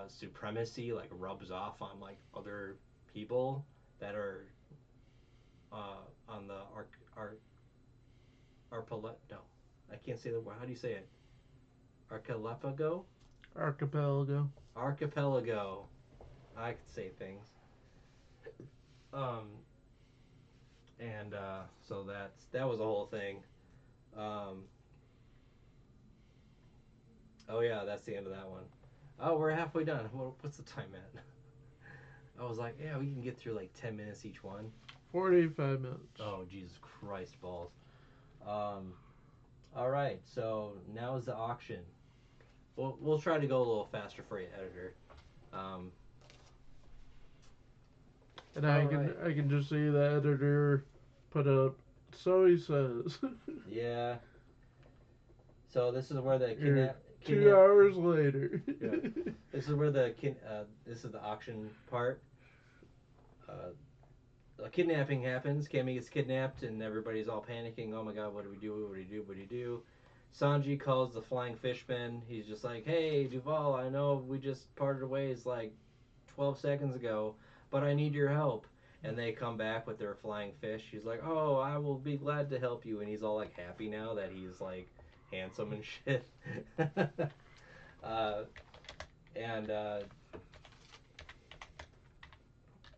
[SPEAKER 2] supremacy like rubs off on like other people that are on the no, I can't say the word. How do you say it? Archipelago.
[SPEAKER 1] Archipelago.
[SPEAKER 2] Archipelago. I can say things. Um, and so that was the whole thing. Um, oh yeah, that's the end of that one. Oh, we're halfway done. What's the time at? I was like, yeah, we can get through like 10 minutes each one.
[SPEAKER 1] 45 minutes.
[SPEAKER 2] Oh Jesus Christ balls. Um, all right, so now is the auction. We'll try to go a little faster for you, editor. Um,
[SPEAKER 1] And
[SPEAKER 2] all right.
[SPEAKER 1] I can just see the editor put up. So he says.
[SPEAKER 2] Yeah. So this is where the
[SPEAKER 1] 2 hours later.
[SPEAKER 2] Yeah. This is where this is the auction part. Uh, a kidnapping happens. Cammy gets kidnapped, and everybody's all panicking. Oh my god, what do we do? What do we do? What do we do? Sanji calls the Flying Fishman. He's just like, "Hey, Duval, I know we just parted ways like 12 seconds ago, but I need your help." And they come back with their flying fish. He's like, "Oh, I will be glad to help you." And he's all like happy now that he's like handsome and shit. uh, and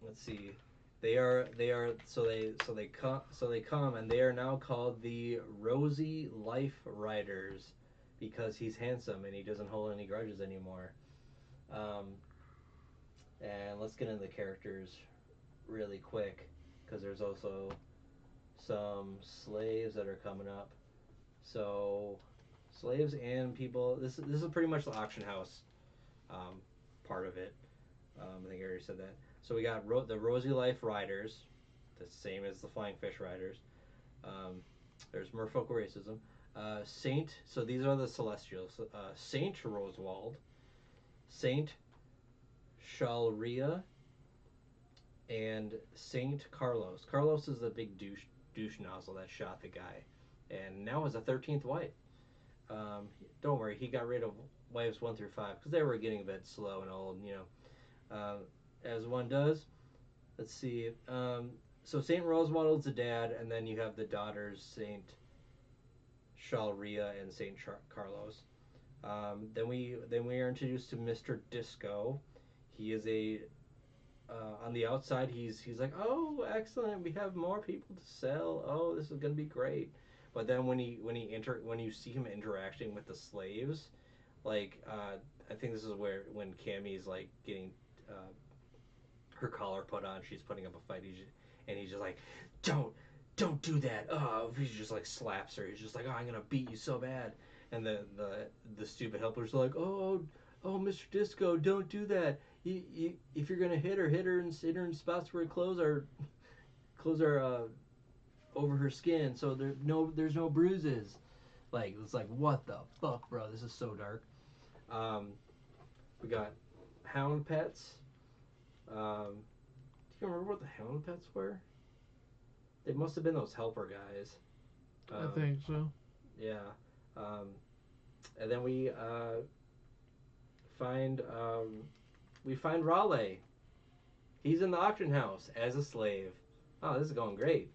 [SPEAKER 2] let's see, they come and they are now called the Rosy Life Riders because he's handsome and he doesn't hold any grudges anymore. Um, and let's get into the characters really quick because there's also some slaves that are coming up. So slaves and people. This is pretty much the auction house um, part of it. I think I already said that. So we got the Rosy Life Riders, the same as the Flying Fish Riders. Um, there's Merfolk Racism. Saint, so these are the Celestials. Saint Rosewald, Saint Shalria, and Saint Carlos. Carlos is the big douche nozzle that shot the guy, and now has a 13th wife. Don't worry, he got rid of wives 1 through 5 because they were getting a bit slow and old, you know. As one does. Let's see. So Saint Rosewald is the dad, and then you have the daughters, Saint Shalria and Saint Carlos. Then we are introduced to Mr. Disco. He is a on the outside. He's like, oh, excellent. We have more people to sell. Oh, this is gonna be great. But then when you see him interacting with the slaves, like I think this is where when Cammy's like getting her collar put on. She's putting up a fight. He's just like, don't do that. Oh, he just like slaps her. He's just like, oh, I'm gonna beat you so bad. And the stupid helpers are like, Mr. Disco, don't do that. If you're gonna hit her in spots where clothes are over her skin, so there's no bruises. Like it's like what the fuck, bro? This is so dark. Um, we got hound pets. Do you remember what the hound pets were? They must have been those helper guys.
[SPEAKER 1] I think so.
[SPEAKER 2] Yeah. Um, and then find we find Raleigh. He's in the auction house as a slave. Oh, this is going great.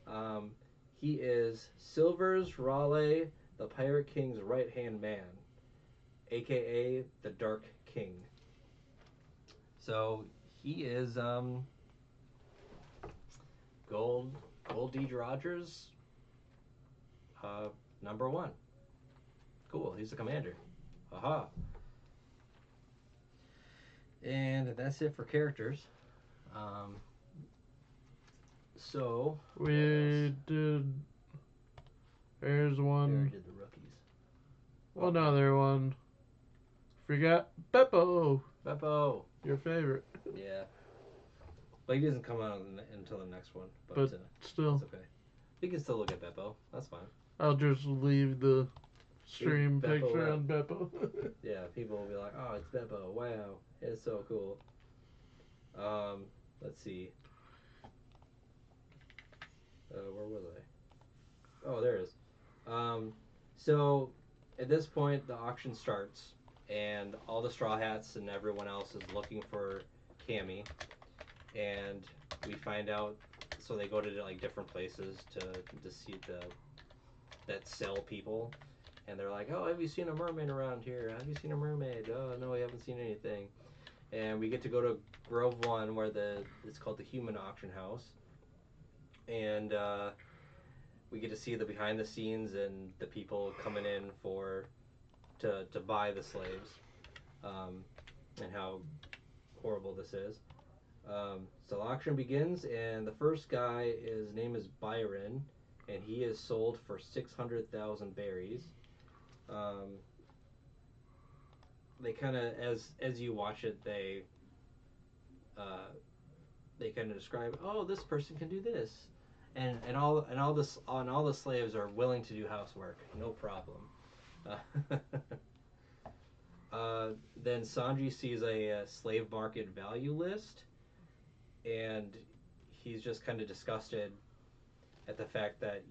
[SPEAKER 2] Um, he is Silver's Raleigh, the Pirate King's right hand man, aka the Dark King. So he is Gold Deej Rogers, uh, #1. Cool. He's the commander. Aha. And that's it for characters. Um, so
[SPEAKER 1] we did. There's
[SPEAKER 2] we
[SPEAKER 1] one.
[SPEAKER 2] already did the rookies.
[SPEAKER 1] Another one. Forgot Beppo.
[SPEAKER 2] Beppo.
[SPEAKER 1] Your favorite.
[SPEAKER 2] Yeah. But he doesn't come out until the next one.
[SPEAKER 1] But still.
[SPEAKER 2] It's okay. We can still look at Beppo. That's fine.
[SPEAKER 1] I'll just leave the stream
[SPEAKER 2] Beppo
[SPEAKER 1] picture
[SPEAKER 2] up.
[SPEAKER 1] on Beppo.
[SPEAKER 2] Yeah, people will be like, oh, it's Beppo. Wow. It's so cool. Let's see. Where was I? Oh, there it is. So at this point, the auction starts, and all the Straw Hats and everyone else is looking for Cammy, and we find out. So they go to like different places to see that sell people, and they're like, "Oh, have you seen a mermaid around here? Have you seen a mermaid? Oh, no, we haven't seen anything." And we get to go to Grove 1, where it's called the Human Auction House, and we get to see the behind the scenes and the people coming in to buy the slaves, and how horrible this is. So the auction begins, and the first guy, his name is Byron, and he is sold for 600,000 berries. They kind of, as you watch it, they kind of describe, oh, this person can do this, and all the slaves are willing to do housework, no problem. Then Sanji sees a slave market value list, and he's just kind of disgusted at the fact that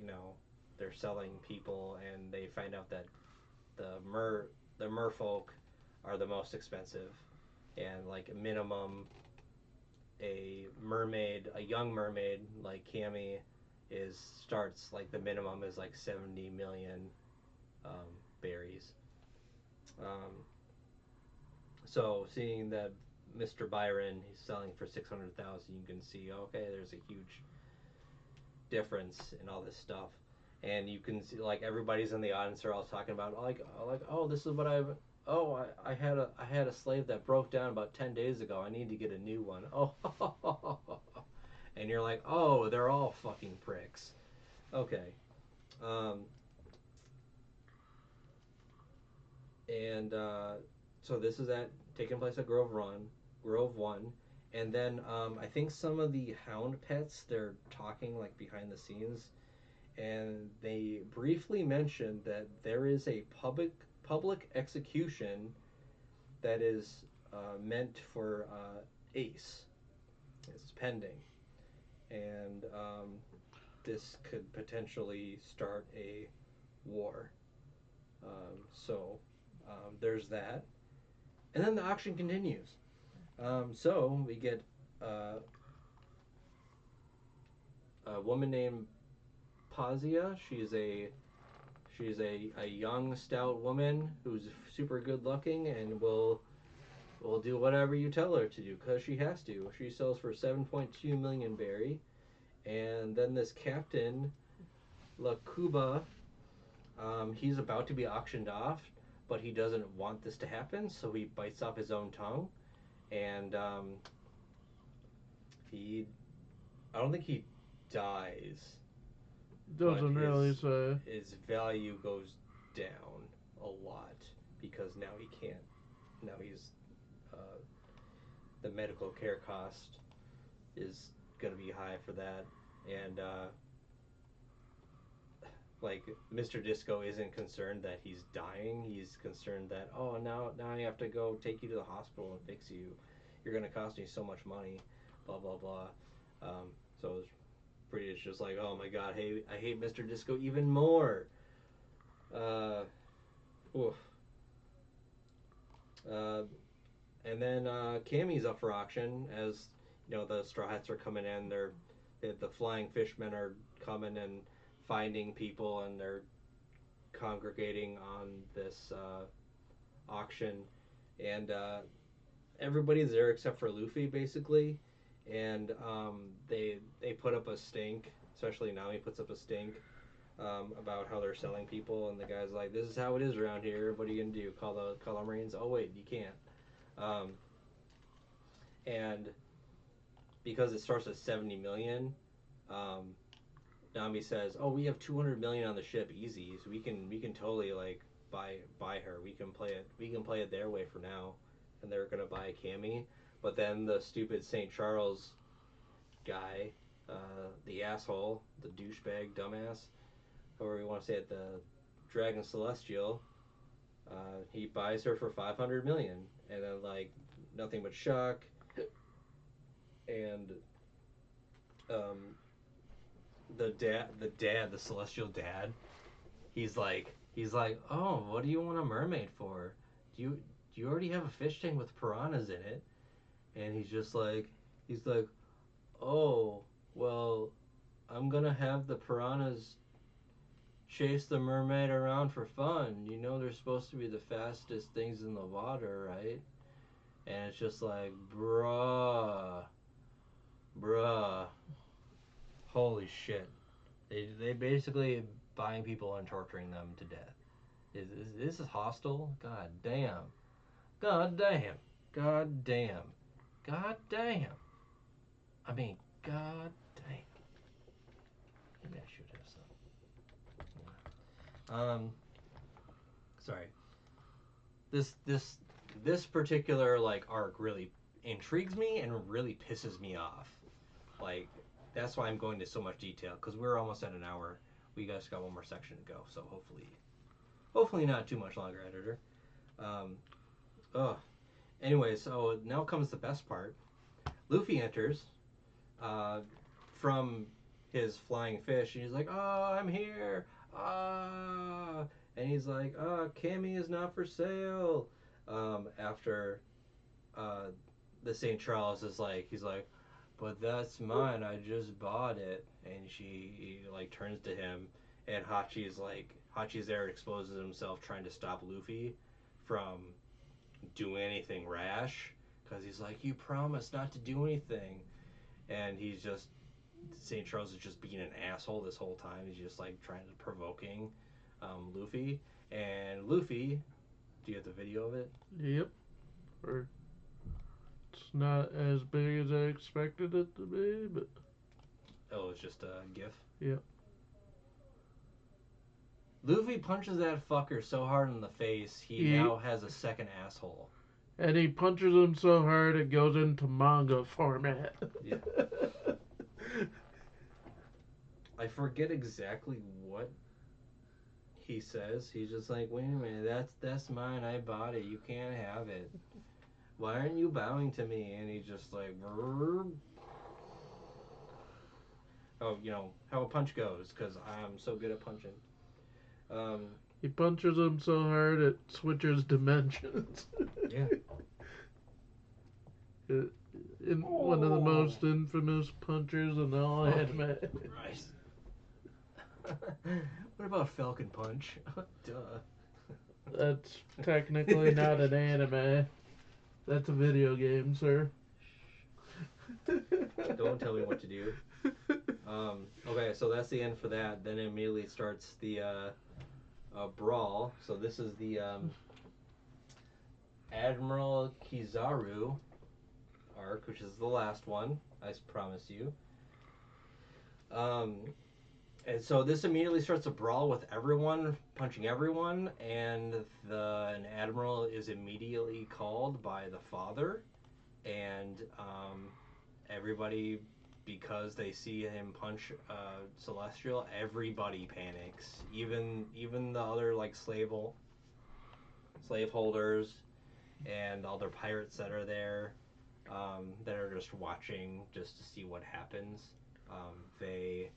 [SPEAKER 2] they're selling people, and they find out that the merfolk are the most expensive, and like minimum a young mermaid like Cammy is starts like the minimum is like 70 million berries. Um, so seeing that Mr. Byron he's selling for 600,000, you can see okay, there's a huge difference in all this stuff, and you can see like everybody's in the audience are all talking about like oh this is what I had a slave that broke down about 10 days ago. I need to get a new one. Oh, and you're like oh they're all fucking pricks. Okay, um, and so this is at taking place at Grove One, and then I think some of the hound pets they're talking like behind the scenes, and they briefly mentioned that there is a public execution that is meant for Ace. It's pending, and this could potentially start a war. So there's that, and then the auction continues. So we get uh, a woman named Pazia. She's a young, stout woman who's super good looking and will do whatever you tell her to do because she has to. She sells for 7.2 million berry, and then this captain Lakuba, he's about to be auctioned off, but he doesn't want this to happen, so he bites off his own tongue, and he I don't think he dies, but
[SPEAKER 1] Doesn't really say.
[SPEAKER 2] his value goes down a lot because now he can't. Now he's the medical care cost is going to be high for that, and like Mr. Disco isn't concerned that he's dying. He's concerned that now I have to go take you to the hospital and fix you. You're going to cost me so much money. Blah blah blah. So it's pretty. It's just like oh my god, hey, I hate Mr. Disco even more. Uh, oof. Uh, and then Cammy's up for auction as the Straw Hats are coming in. The Flying Fishmen are coming and finding people, and they're congregating on this auction, and everybody's there except for Luffy, basically. And they put up a stink, especially Nami puts up a stink about how they're selling people, and the guy's like, "This is how it is around here. What are you gonna do? Call the Marines? Oh wait, you can't." Um, and because it starts at 70 million, um, Nami says, "Oh, we have 200 million on the ship, easy. So we can totally like buy her. We can play it their way for now." And they're gonna buy Cammy, but then the stupid St. Charles guy, the asshole, the douchebag, dumbass, however you want to say it, the Dragon Celestial, he buys her for 500 million, and then like nothing but shock, and um, the Celestial dad, he's like, oh, what do you want a mermaid for? Do you already have a fish tank with piranhas in it? And he's like, oh, well, I'm gonna have the piranhas chase the mermaid around for fun. They're supposed to be the fastest things in the water, right? And it's just like, bruh, holy shit. They basically buying people and torturing them to death. This is hostile? God damn. God damn. God damn. God damn. I mean, god damn. Maybe I should have some. Sorry. This this this particular like arc really intrigues me and really pisses me off. Like that's why I'm going to so much detail because we're almost at an hour. We guys got one more section to go, so hopefully not too much longer, editor. Um, Ugh. Anyway, so now comes the best part. Luffy enters uh, from his flying fish, and he's like, "Oh, I'm here!" Ah, and he's like, "Oh, Cammy is not for sale." After uh, the St. Charles is like, he's like, "But that's mine. I just bought it." And she like turns to him, and Hachi's there, exposes himself trying to stop Luffy from doing anything rash, because he's like, "You promised not to do anything," and he's just St. Charles is just being an asshole this whole time. He's just like trying to provoking Luffy, and Luffy. Do you have the video of it?
[SPEAKER 1] Yep. Or it's not as big as I expected it to be, but
[SPEAKER 2] Oh, it's just a GIF.
[SPEAKER 1] yep.
[SPEAKER 2] Luffy punches that fucker so hard in the face, he
[SPEAKER 1] He
[SPEAKER 2] now has a second asshole.
[SPEAKER 1] and he punches him so hard it goes into manga format.
[SPEAKER 2] Yeah. I forget exactly what he says. He's just like, "Wait a minute, that's mine. I bought it. You can't have it. Why aren't you bowing to me?" And he's just like, "Brrr." Oh, how a punch goes, because I'm so good at punching. Um,
[SPEAKER 1] He punches him so hard it switches dimensions.
[SPEAKER 2] yeah.
[SPEAKER 1] In one of the most infamous punchers in all anime.
[SPEAKER 2] Christ. What about Falcon Punch? Duh.
[SPEAKER 1] That's technically not an anime. That's a video game, sir.
[SPEAKER 2] Don't tell me what to do. Okay, so that's the end for that. Then it immediately starts the brawl. So this is the Admiral Kizaru arc, which is the last one, I promise you. Um, and so this immediately starts a brawl with everyone punching everyone, and an admiral is immediately called by the father, and everybody, because they see him punch Celestial, everybody panics. Even the other like slave holders and other pirates that are there, that are just watching just to see what happens. They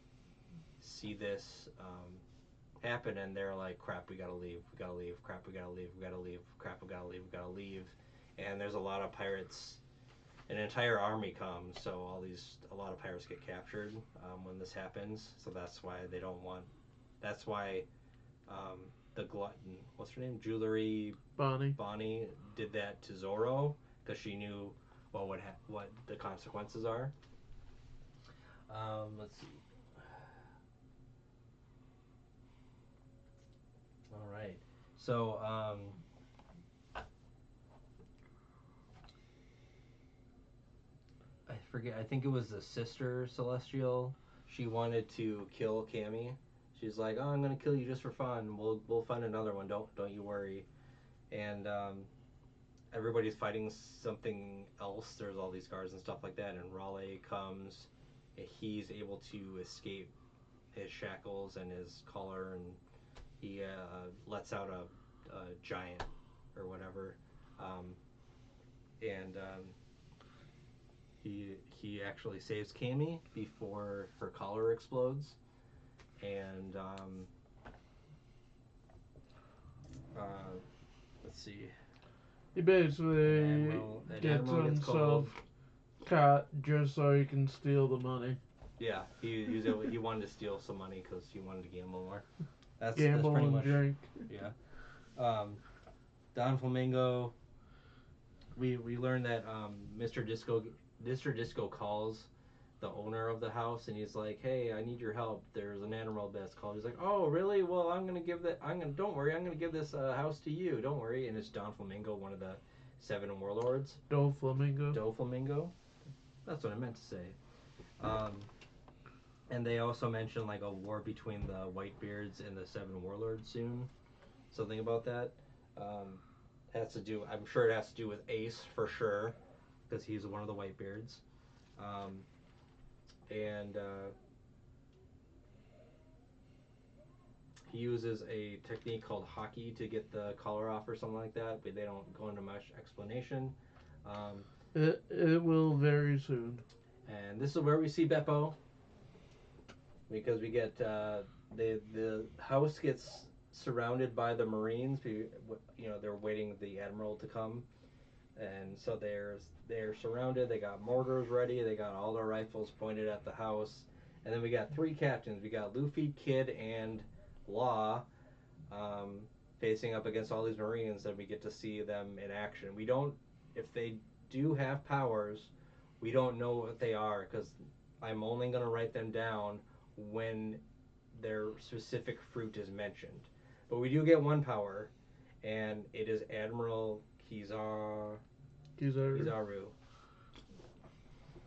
[SPEAKER 2] see this happen, and they're like, "Crap, we gotta leave. We gotta leave. Crap, we gotta leave. We gotta leave. Crap, we gotta leave. We gotta leave." And there's a lot of pirates. An entire army comes, so a lot of pirates get captured when this happens. So that's why they don't want. That's why the glutton, what's her name, Jewelry
[SPEAKER 1] Bonnie.
[SPEAKER 2] Bonnie, did that to Zoro, because she knew what the consequences are. Let's see. All right. So I forget. I think it was the sister Celestial. She wanted to kill Cammy. She's like, "Oh, I'm gonna kill you just for fun. We'll find another one. Don't you worry." And everybody's fighting something else. There's all these guards and stuff like that. And Raleigh comes. He's able to escape his shackles and his collar, and he lets out a giant or whatever. Um, and he actually saves Cammy before her collar explodes, and uh, let's see.
[SPEAKER 1] He basically
[SPEAKER 2] An
[SPEAKER 1] gets
[SPEAKER 2] admiral gets
[SPEAKER 1] himself
[SPEAKER 2] called.
[SPEAKER 1] caught just so he can steal the money.
[SPEAKER 2] Yeah, he wanted to steal some money because he wanted to gamble more. That's
[SPEAKER 1] Gamble
[SPEAKER 2] pretty
[SPEAKER 1] and
[SPEAKER 2] much.
[SPEAKER 1] drink.
[SPEAKER 2] Yeah. Don Flamingo. We learned that Mr. Disco calls the owner of the house, and he's like, "Hey, I need your help. There's an animal that's called." He's like, "Oh, really? Well, don't worry. I'm gonna give this house to you. Don't worry." And it's Don Flamingo, one of the seven warlords.
[SPEAKER 1] Doflamingo.
[SPEAKER 2] Doflamingo. That's what I meant to say. Um, and they also mentioned like a war between the Whitebeards and the seven warlords soon. Something about that. Um, has to do. I'm sure it has to do with Ace for sure, because he's one of the Whitebeards. Um, and He uses a technique called hockey to get the collar off or something like that, but they don't go into much explanation. Um,
[SPEAKER 1] It will very soon.
[SPEAKER 2] and this is where we see Beppo, because we get the house gets surrounded by the Marines. They're waiting the admiral to come, and so they're surrounded. They got mortars ready. They got all their rifles pointed at the house, and then we got three captains. We got Luffy, Kid, and Law, um, facing up against all these Marines. And we get to see them in action. We don't, if they do have powers, we don't know what they are because I'm only going to write them down when their specific fruit is mentioned. But we do get one power, and it is Admiral Kizaru.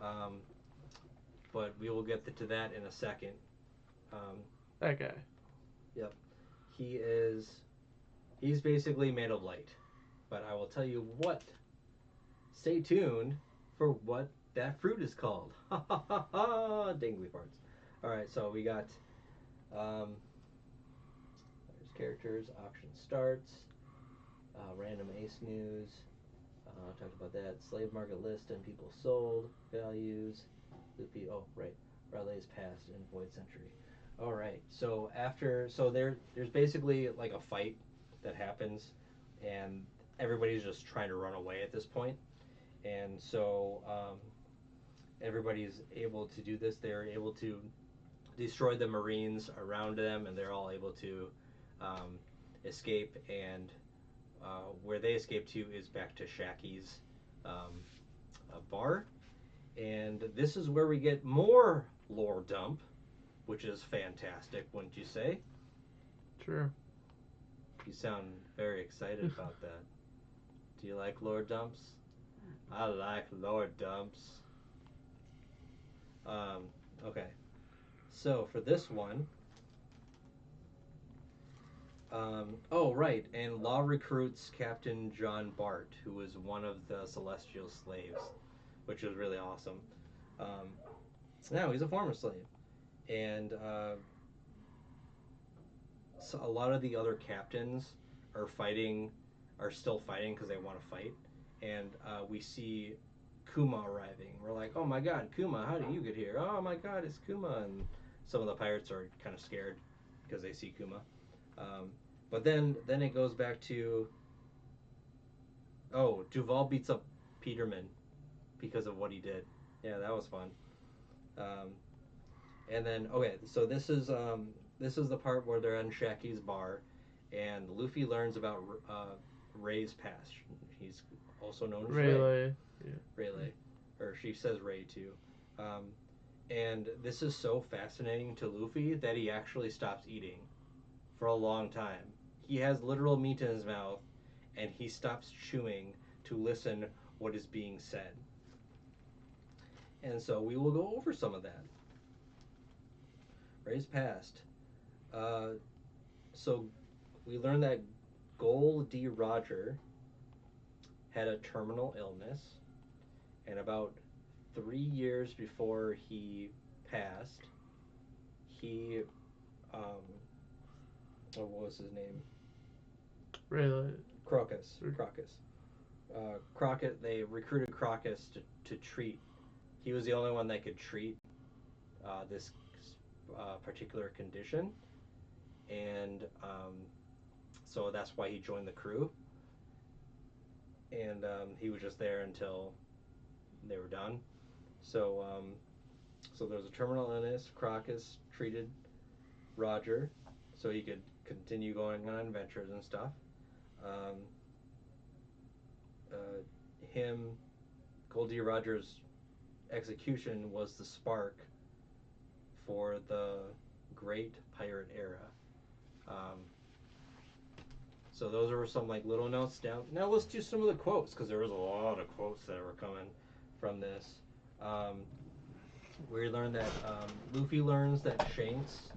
[SPEAKER 2] Um, but we will get to that in a second. Um,
[SPEAKER 1] That guy.
[SPEAKER 2] yep. He's basically made of light. But I will tell you what. Stay tuned for what that fruit is called. Ha ha ha ha! Dingly farts. Alright, so we got. There's characters, auction starts, random ace news. Talked about that. Slave market list and people sold, values. Luffy, oh, right. Raleigh's past in Void Century. Alright, there's basically like a fight that happens, and everybody's just trying to run away at this point. And so everybody's able to do this. They're able to destroy the Marines around them, and they're all able to um, escape. And where they escape to is back to Shacky's bar. And this is where we get more lore dump, which is fantastic, wouldn't you say?
[SPEAKER 1] Sure.
[SPEAKER 2] You sound very excited about that. Do you like lore dumps? I like lore dumps. Okay. So for this one, oh right, and Law recruits Captain John Bart, who was one of the Celestial slaves, which was really awesome. Um, now he's a former slave, and so a lot of the other captains are fighting, are still fighting because they want to fight, and we see Kuma arriving. We're like, oh my god, Kuma, how do you get here? Oh my god, it's Kuma, and some of the pirates are kind of scared because they see Kuma. But then it goes back to, oh, Duval beats up Peterman because of what he did. Yeah, that was fun. Um, and then okay, so this is the part where they're in Shacky's bar, and Luffy learns about Ray's past. He's also known as
[SPEAKER 1] Rayleigh. Yeah.
[SPEAKER 2] Rayleigh, or she says Ray too. Um, and this is so fascinating to Luffy that he actually stops eating for a long time. He has literal meat in his mouth, and he stops chewing to listen what is being said. And so we will go over some of that. Ray's past. Uh, so we learned that Gol D. Roger had a terminal illness, and about 3 years before he passed, he, what was his name?
[SPEAKER 1] Rayleigh.
[SPEAKER 2] Crocus. Crockett, they recruited Crocus to treat. He was the only one that could treat this particular condition, and so that's why he joined the crew. And he was just there until they were done. So so there was a terminal illness. Crocus treated Roger so he could continue going on adventures and stuff. Um, him, Goldie Rogers' execution was the spark for the Great Pirate Era. Um, so those are some like little notes down. Now let's do some of the quotes because there was a lot of quotes that were coming from this. We learned that Luffy learns that Shanks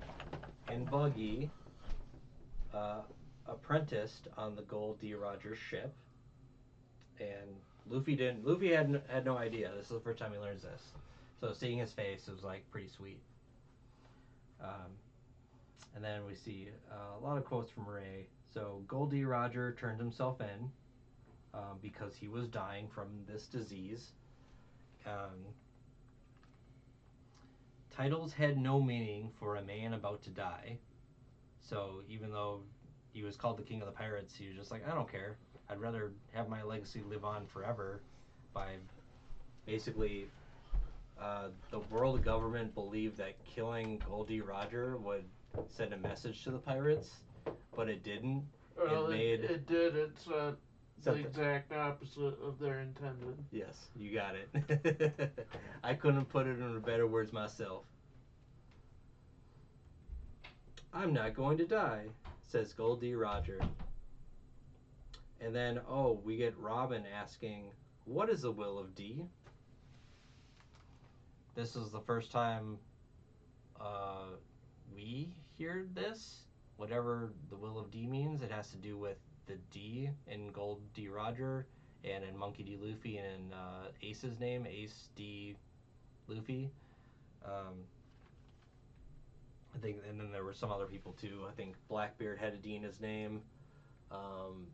[SPEAKER 2] and Buggy apprenticed on the Gold D. Rogers ship, and Luffy didn't. Luffy had no idea. This is the first time he learns this. So seeing his face, it was like pretty sweet. Um, And then we see a lot of quotes from Ray. So Goldie Roger turned himself in because he was dying from this disease. Um, Titles had no meaning for a man about to die. So even though he was called the King of the Pirates, he was just like, I don't care. I'd rather have my legacy live on forever by basically the world government believed that killing Goldie Roger would send a message to the pirates, but it didn't.
[SPEAKER 1] Well,
[SPEAKER 2] It made
[SPEAKER 1] it did. It's the
[SPEAKER 2] something.
[SPEAKER 1] exact opposite of their intended.
[SPEAKER 2] Yes, you got it. I couldn't put it in better words myself. I'm not going to die, says Goldie Roger. And then, we get Robin asking, what is the will of D? This is the first time we hear this. Whatever the will of D means, it has to do with the D in Gold D Roger and in Monkey D Luffy and in Ace's name, Ace D Luffy. I think, and then there were some other people too. I think Blackbeard had a D in his name. Um,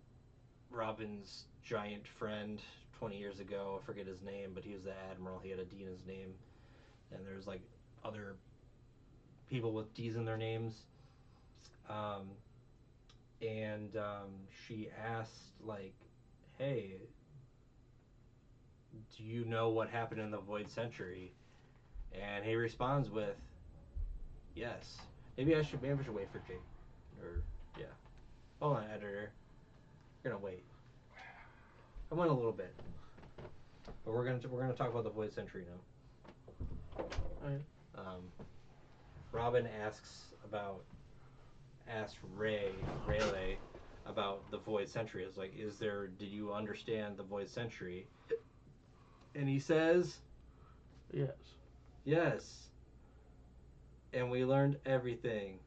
[SPEAKER 2] Robin's giant friend 20 years ago, I forget his name, but he was the admiral. He had a D in his name. And there's like other people with D's in their names. Um, and she asked, like, hey, do you know what happened in the Void Century? And he responds with, yes. Maybe I should wait for Jake. Or, yeah. Hold on, editor. We're gonna wait. I went a little bit, but we're gonna talk about the Void Century now.
[SPEAKER 1] Right.
[SPEAKER 2] Robin asked Rayleigh about the Void Century. It's like, did you understand the Void Century? And he says,
[SPEAKER 1] Yes.
[SPEAKER 2] yes. And we learned everything.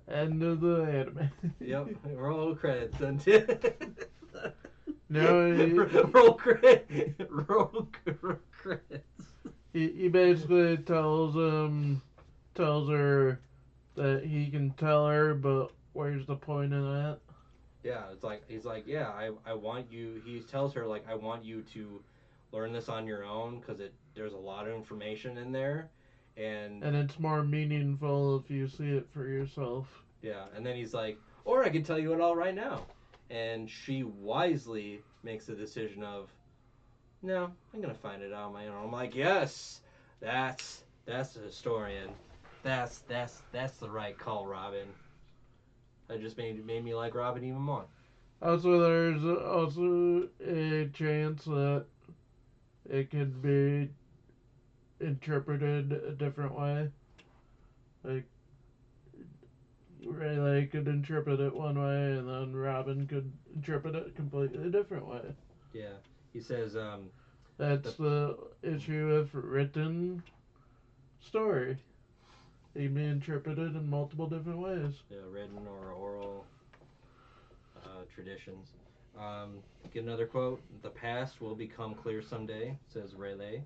[SPEAKER 1] End of the anime.
[SPEAKER 2] Yep. Roll credits.
[SPEAKER 1] No,
[SPEAKER 2] roll credits. Roll credits.
[SPEAKER 1] he basically tells her that he can tell her, but where's the point in that?
[SPEAKER 2] Yeah, it's like he's like, yeah, I want you. He tells her like, I want you to learn this on your own because there's a lot of information in there, and
[SPEAKER 1] it's more meaningful if you see it for yourself.
[SPEAKER 2] Yeah, and then he's like, or I can tell you it all right now, and she wisely makes the decision of, no, I'm gonna find it out on my own. I'm like, yes, that's the historian, that's the right call, Robin. That just made me like Robin even more.
[SPEAKER 1] Also, there's also a chance that it could be interpreted a different way. Like, Rayleigh could interpret it one way, and then Robin could interpret it a completely different way.
[SPEAKER 2] Yeah, he says,
[SPEAKER 1] That's the issue with written story. They can be interpreted in multiple different ways.
[SPEAKER 2] yeah, written or oral traditions. Get another quote. The past will become clear someday, says Rayleigh.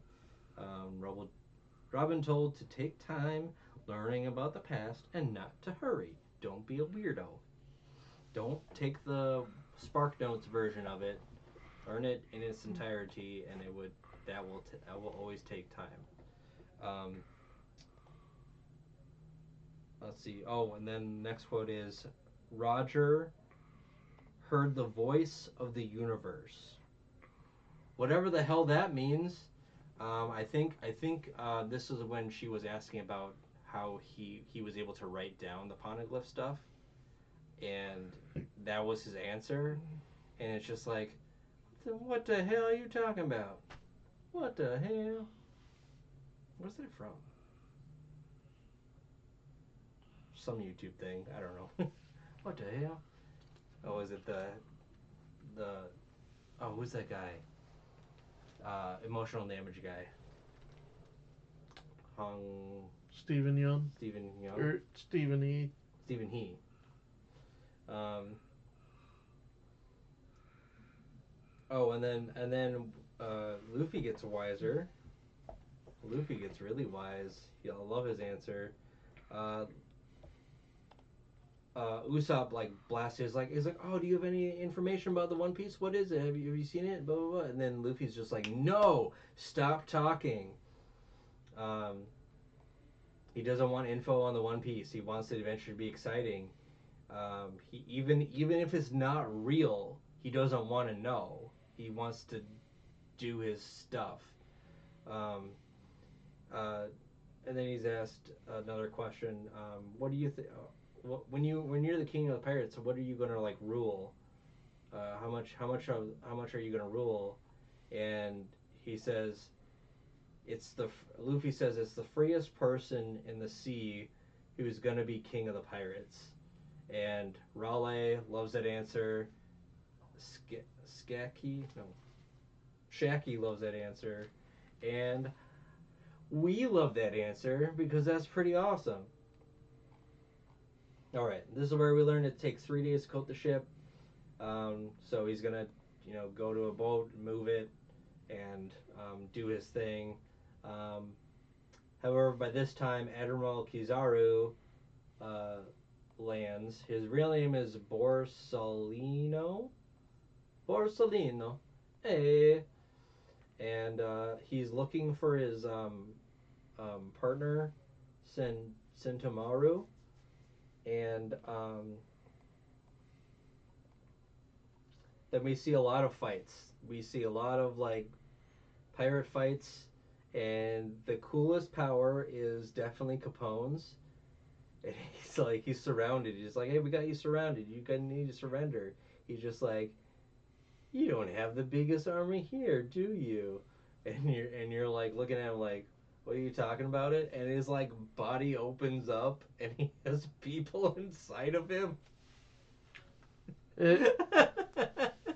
[SPEAKER 2] Robin told to take time learning about the past and not to hurry. Don't be a weirdo. Don't take the Spark Notes version of it. Learn it in its entirety, and that will always take time. Um, let's see. Oh, and then the next quote is, Roger heard the voice of the universe. Whatever the hell that means. I think this is when she was asking about how he was able to write down the poneglyph stuff, and that was his answer. And it's just like, what the hell are you talking about? What the hell? Where's that from? Some YouTube thing. I don't know. What the hell? Oh, is it the oh, who's that guy? Emotional damage guy.
[SPEAKER 1] Stephen Young.
[SPEAKER 2] Stephen Young.
[SPEAKER 1] Or Stephen E.
[SPEAKER 2] Stephen He. And then Luffy gets wiser. Luffy gets really wise. I love his answer. Usopp like blasts like he's like, oh, do you have any information about the One Piece? What is it? Have you seen it? Blah blah blah. And then Luffy's just like, no, stop talking. Um, he doesn't want info on the One Piece. He wants the adventure to be exciting. He even if it's not real, he doesn't want to know. He wants to do his stuff. Um, uh, and then he's asked another question. What do you think? When you're the king of the pirates, what are you gonna like rule? How much are you gonna rule? And he says it's the Luffy says it's the freest person in the sea who's gonna be king of the pirates. And Raleigh loves that answer. Skaki no Shaki loves that answer, and we love that answer because that's pretty awesome. All right, this is where we learned it takes 3 days to coat the ship. So he's gonna, go to a boat, move it, and do his thing. Um, However, by this time, Admiral Kizaru uh, lands. His real name is Borsalino. Borsalino. Hey. And he's looking for his partner, Sentomaru. And then we see a lot of fights. We see a lot of like pirate fights, and the coolest power is definitely Capone's. And he's surrounded. He's like, hey, we got you surrounded. You gonna need to surrender. He's just like, you don't have the biggest army here, do you? And you're like looking at him like, what are you talking about it? And his like body opens up and he has people inside of him.
[SPEAKER 1] It,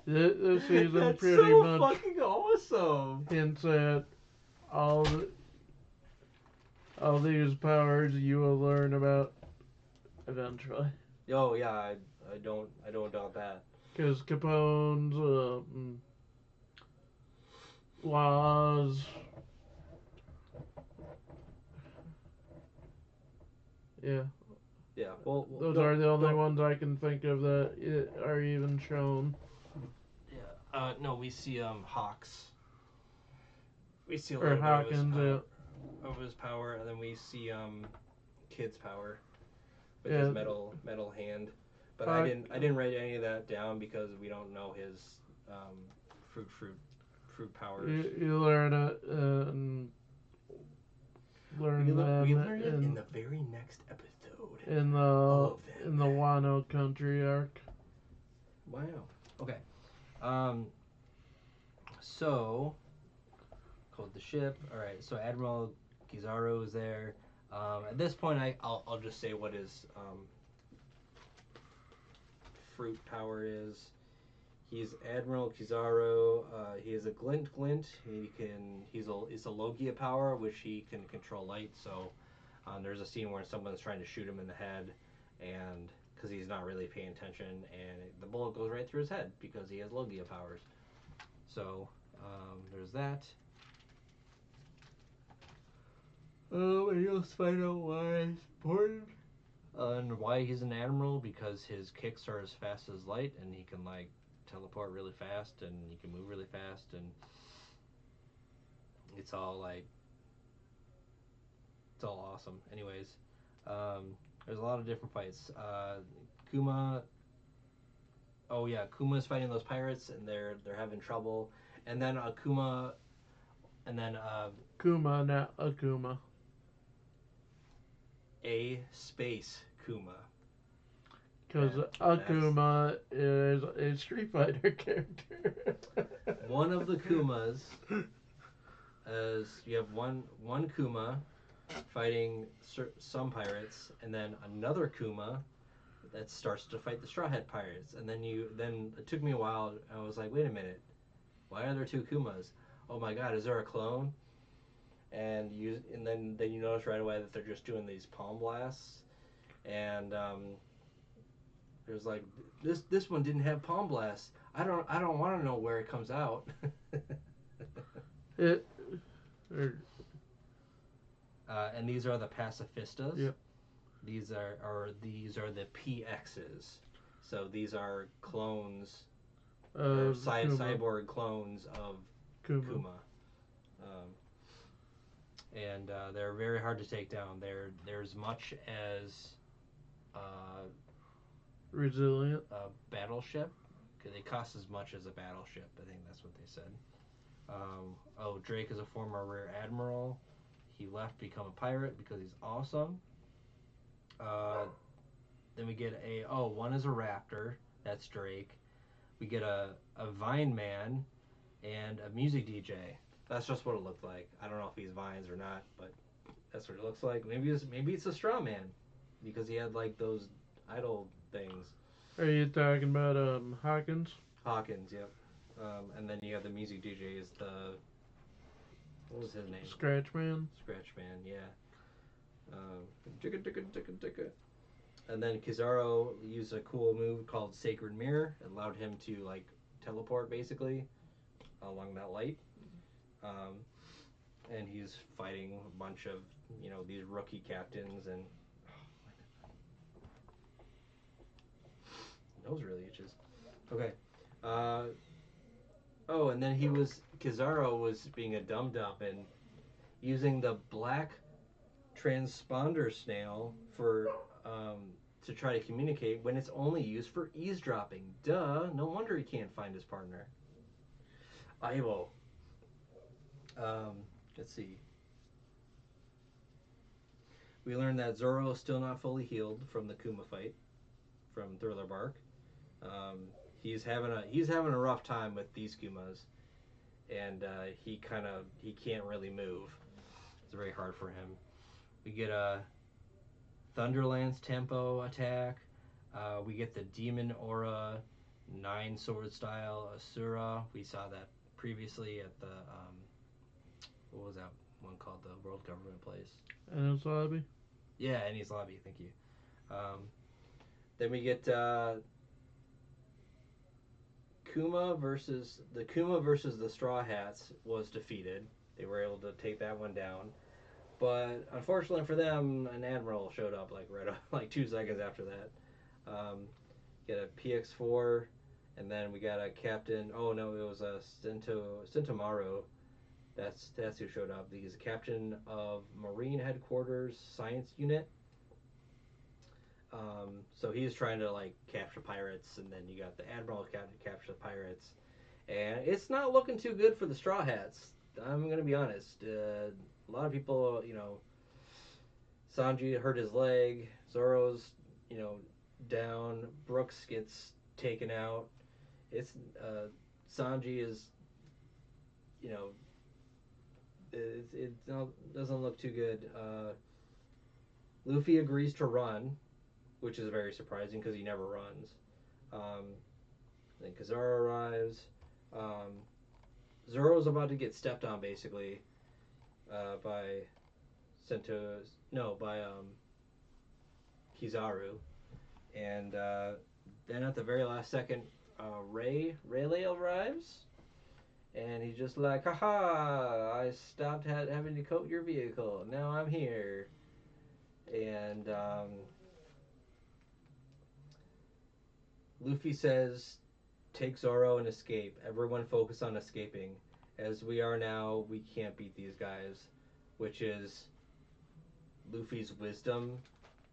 [SPEAKER 1] this season
[SPEAKER 2] That's
[SPEAKER 1] pretty
[SPEAKER 2] so
[SPEAKER 1] much
[SPEAKER 2] fucking awesome.
[SPEAKER 1] hints at all the, all these powers you will learn about eventually.
[SPEAKER 2] Oh yeah, I don't doubt that.
[SPEAKER 1] Because Capone's laws, yeah,
[SPEAKER 2] Yeah. Well,
[SPEAKER 1] those
[SPEAKER 2] don't
[SPEAKER 1] are the only
[SPEAKER 2] don't.
[SPEAKER 1] ones I can think of that are even shown.
[SPEAKER 2] Yeah. No, we see Hawks. We see a
[SPEAKER 1] Or
[SPEAKER 2] little bit of his
[SPEAKER 1] Hawkins,
[SPEAKER 2] power,
[SPEAKER 1] yeah.
[SPEAKER 2] and then we see Kid's power with his
[SPEAKER 1] Yeah,
[SPEAKER 2] metal hand. But
[SPEAKER 1] Hawk,
[SPEAKER 2] I didn't write any of that down because we don't know his um, fruit fruit fruit powers.
[SPEAKER 1] you learn it and
[SPEAKER 2] We
[SPEAKER 1] learn
[SPEAKER 2] we
[SPEAKER 1] them
[SPEAKER 2] learn it in the very next episode.
[SPEAKER 1] in
[SPEAKER 2] All
[SPEAKER 1] the
[SPEAKER 2] of
[SPEAKER 1] in
[SPEAKER 2] them.
[SPEAKER 1] the Wano country arc.
[SPEAKER 2] Wow. Okay. Um. So called the ship. All right. So Admiral Kizaru is there. At this point, I'll just say what his fruit power is. He's Admiral Kizaru. He is a glint glint. He's a Logia power, which he can control light. So there's a scene where someone's trying to shoot him in the head, and because he's not really paying attention, and the bullet goes right through his head because he has Logia powers. So there's that. And you'll find out why it's important. And why he's an admiral, because his kicks are as fast as light, and he can like teleport really fast, and he can move really fast, and it's all like it's all awesome. Anyways, there's a lot of different fights. Kuma. Oh yeah, Kuma's fighting those pirates, and they're having trouble. And then Akuma, and then
[SPEAKER 1] Kuma, not Akuma.
[SPEAKER 2] a space Kuma.
[SPEAKER 1] Because Akuma is a Street Fighter character.
[SPEAKER 2] One of the Kumas, as you have one Kuma fighting some pirates, and then another Kuma that starts to fight the Straw Hat Pirates. And then it took me a while. I was like, wait a minute, why are there two Kumas? Oh my God, is there a clone? And then you notice right away that they're just doing these palm blasts, and there's like this one didn't have palm blasts. I don't want to know where it comes out.
[SPEAKER 1] it, or,
[SPEAKER 2] And these are the pacifistas.
[SPEAKER 1] Yep.
[SPEAKER 2] These are the PXs. So these are clones or
[SPEAKER 1] Kuma.
[SPEAKER 2] cyborg clones of
[SPEAKER 1] Kuma.
[SPEAKER 2] Kuma. Um, and they're very hard to take down. They're as much as uh,
[SPEAKER 1] Resilient.
[SPEAKER 2] a battleship. They cost as much as a battleship. I think that's what they said. Drake is a former rear admiral. He left to become a pirate because he's awesome. Uh, then we get one is a raptor. That's Drake. We get a Vine man and a music DJ. That's just what it looked like. I don't know if he's vines or not, but that's what it looks like. Maybe it's a straw man because he had like those idol things.
[SPEAKER 1] Are you talking about Hawkins?
[SPEAKER 2] Hawkins, yep. And then you have the music DJ is the what was his name?
[SPEAKER 1] Scratch Man.
[SPEAKER 2] Scratch Man, yeah. Um, and then Kizaru used a cool move called Sacred Mirror. It allowed him to like teleport basically along that light. Um, and he's fighting a bunch of these rookie captains and nose really itches. Okay. Uh, and then Kizaru was being a dum dum and using the black transponder snail for to try to communicate when it's only used for eavesdropping. Duh! No wonder he can't find his partner. Aibo. Um, let's see. We learned that Zoro is still not fully healed from the Kuma fight from Thriller Bark. Um, he's having a rough time with these Kumas, and he can't really move. It's very hard for him. We get a Thunderlance tempo attack. We get the Demon Aura 9 sword style Asura. We saw that previously at the what was that one called, the World Government Place?
[SPEAKER 1] And his lobby.
[SPEAKER 2] Yeah, Annie's Lobby. Thank you. Um, then we get Kuma versus the Straw Hats was defeated. They were able to take that one down. But unfortunately for them, an admiral showed up like 2 seconds after that. Get a PX4, and then we got a captain. Oh no, it was a Sentomaru. That's who showed up. He's a captain of Marine Headquarters Science Unit. So he's trying to like capture pirates, and then you got the admiral capture the pirates, and it's not looking too good for the Straw Hats. I'm gonna be honest. A lot of people, Sanji hurt his leg. Zoro's, you know, down. Brooks gets taken out. It's Sanji is, you know, it doesn't look too good. Luffy agrees to run, which is very surprising because he never runs. Um, then Kizaru arrives. Um, Zoro's about to get stepped on basically by Kizaru, and then at the very last second, Rayleigh arrives, and he's just like, haha, I stopped having to coat your vehicle. Now I'm here. And Luffy says, take Zoro and escape. Everyone focus on escaping. As we are now, we can't beat these guys. Which is Luffy's wisdom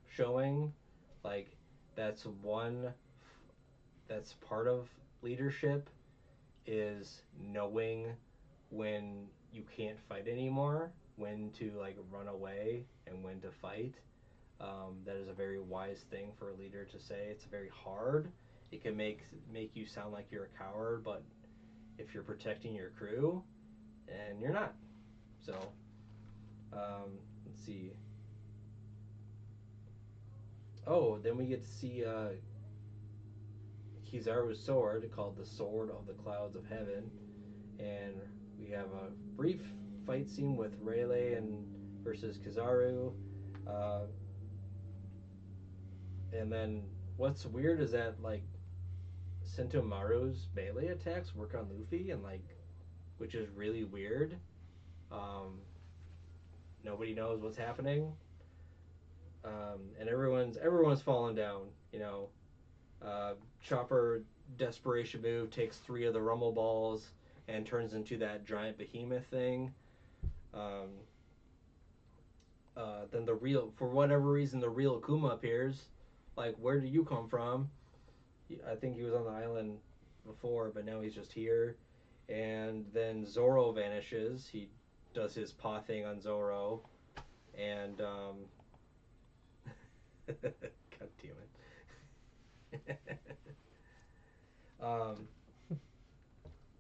[SPEAKER 2] showing. Like, that's that's part of leadership, is knowing when you can't fight anymore, when to like run away and when to fight. That is a very wise thing for a leader to say. It's very hard. It can make you sound like you're a coward, but if you're protecting your crew, and you're not. So, let's see. Oh, then we get to see Kizaru's sword, called the Sword of the Clouds of Heaven, and we have a brief fight scene with Rayleigh and versus Kizaru. Uh, and then what's weird is that like Sentomaru's melee attacks work on Luffy, and like, which is really weird. Um, Nobody knows what's happening. and everyone's falling down. You know, Chopper desperation move takes 3 of the rumble balls and turns into that giant behemoth thing. Um, then for whatever reason, the real Kuma appears. Like, where did you come from? I think he was on the island before, but now he's just here. And then Zoro vanishes. He does his paw thing on Zoro, and God damn it. um,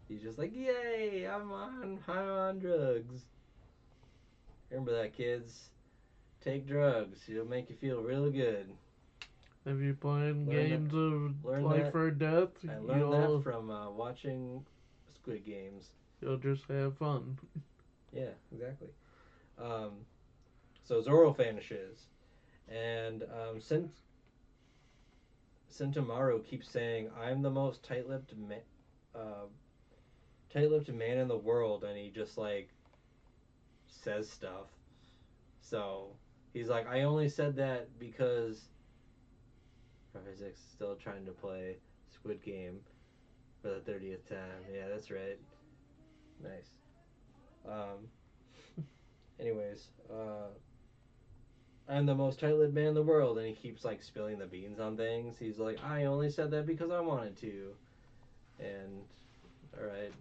[SPEAKER 2] he's just like, "Yay! I'm on drugs." Remember that, kids? Take drugs. It'll make you feel really good.
[SPEAKER 1] If you playing
[SPEAKER 2] Learn that.
[SPEAKER 1] games of
[SPEAKER 2] Learn
[SPEAKER 1] life
[SPEAKER 2] that.
[SPEAKER 1] or death,
[SPEAKER 2] I learned that
[SPEAKER 1] you'll
[SPEAKER 2] from watching Squid Games.
[SPEAKER 1] you'll just have fun.
[SPEAKER 2] Yeah, exactly. Um, so Zoro vanishes, and Sentomaru keeps saying, "I'm the most uh, tight-lipped man in the world," and he just like says stuff. So he's like, "I only said that because Isaac's still trying to play Squid Game for the 30th time." Yeah, that's right. Nice. Um, anyways, I'm the most tight-lipped man in the world, and he keeps like spilling the beans on things. He's like, "I only said that because I wanted to," and all right,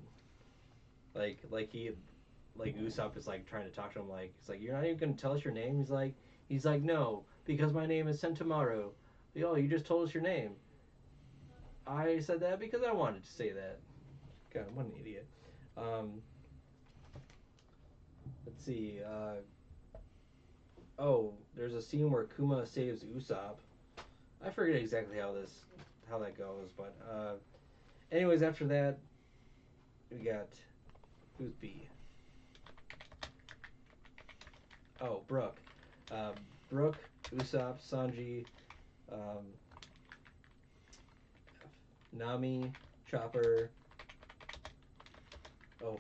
[SPEAKER 2] like Usopp is like trying to talk to him, like he's like, "You're not even gonna tell us your name." He's like, "No, because my name is Sentomaru." "Oh, you just told us your name." "I said that because I wanted to say that." God, what an idiot. Um, let's see. Oh, there's a scene where Kuma saves Usopp. I forget exactly how that goes, but anyways, after that we got who's B? Oh, Brooke. Uh, Brooke, Usopp, Sanji, um, Nami, Chopper,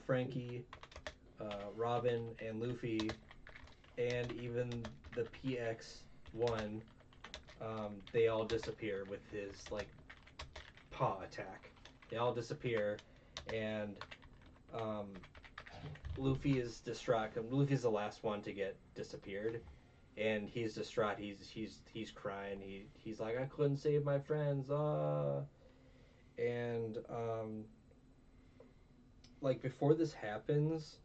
[SPEAKER 2] Frankie, Robin, and Luffy, and even the PX1. They all disappear with his like paw attack. They all disappear, and um, Luffy is distraught. Luffy's the last one to get disappeared, and he's distraught. He's crying. He's like, "I couldn't save my friends." And like before this happens,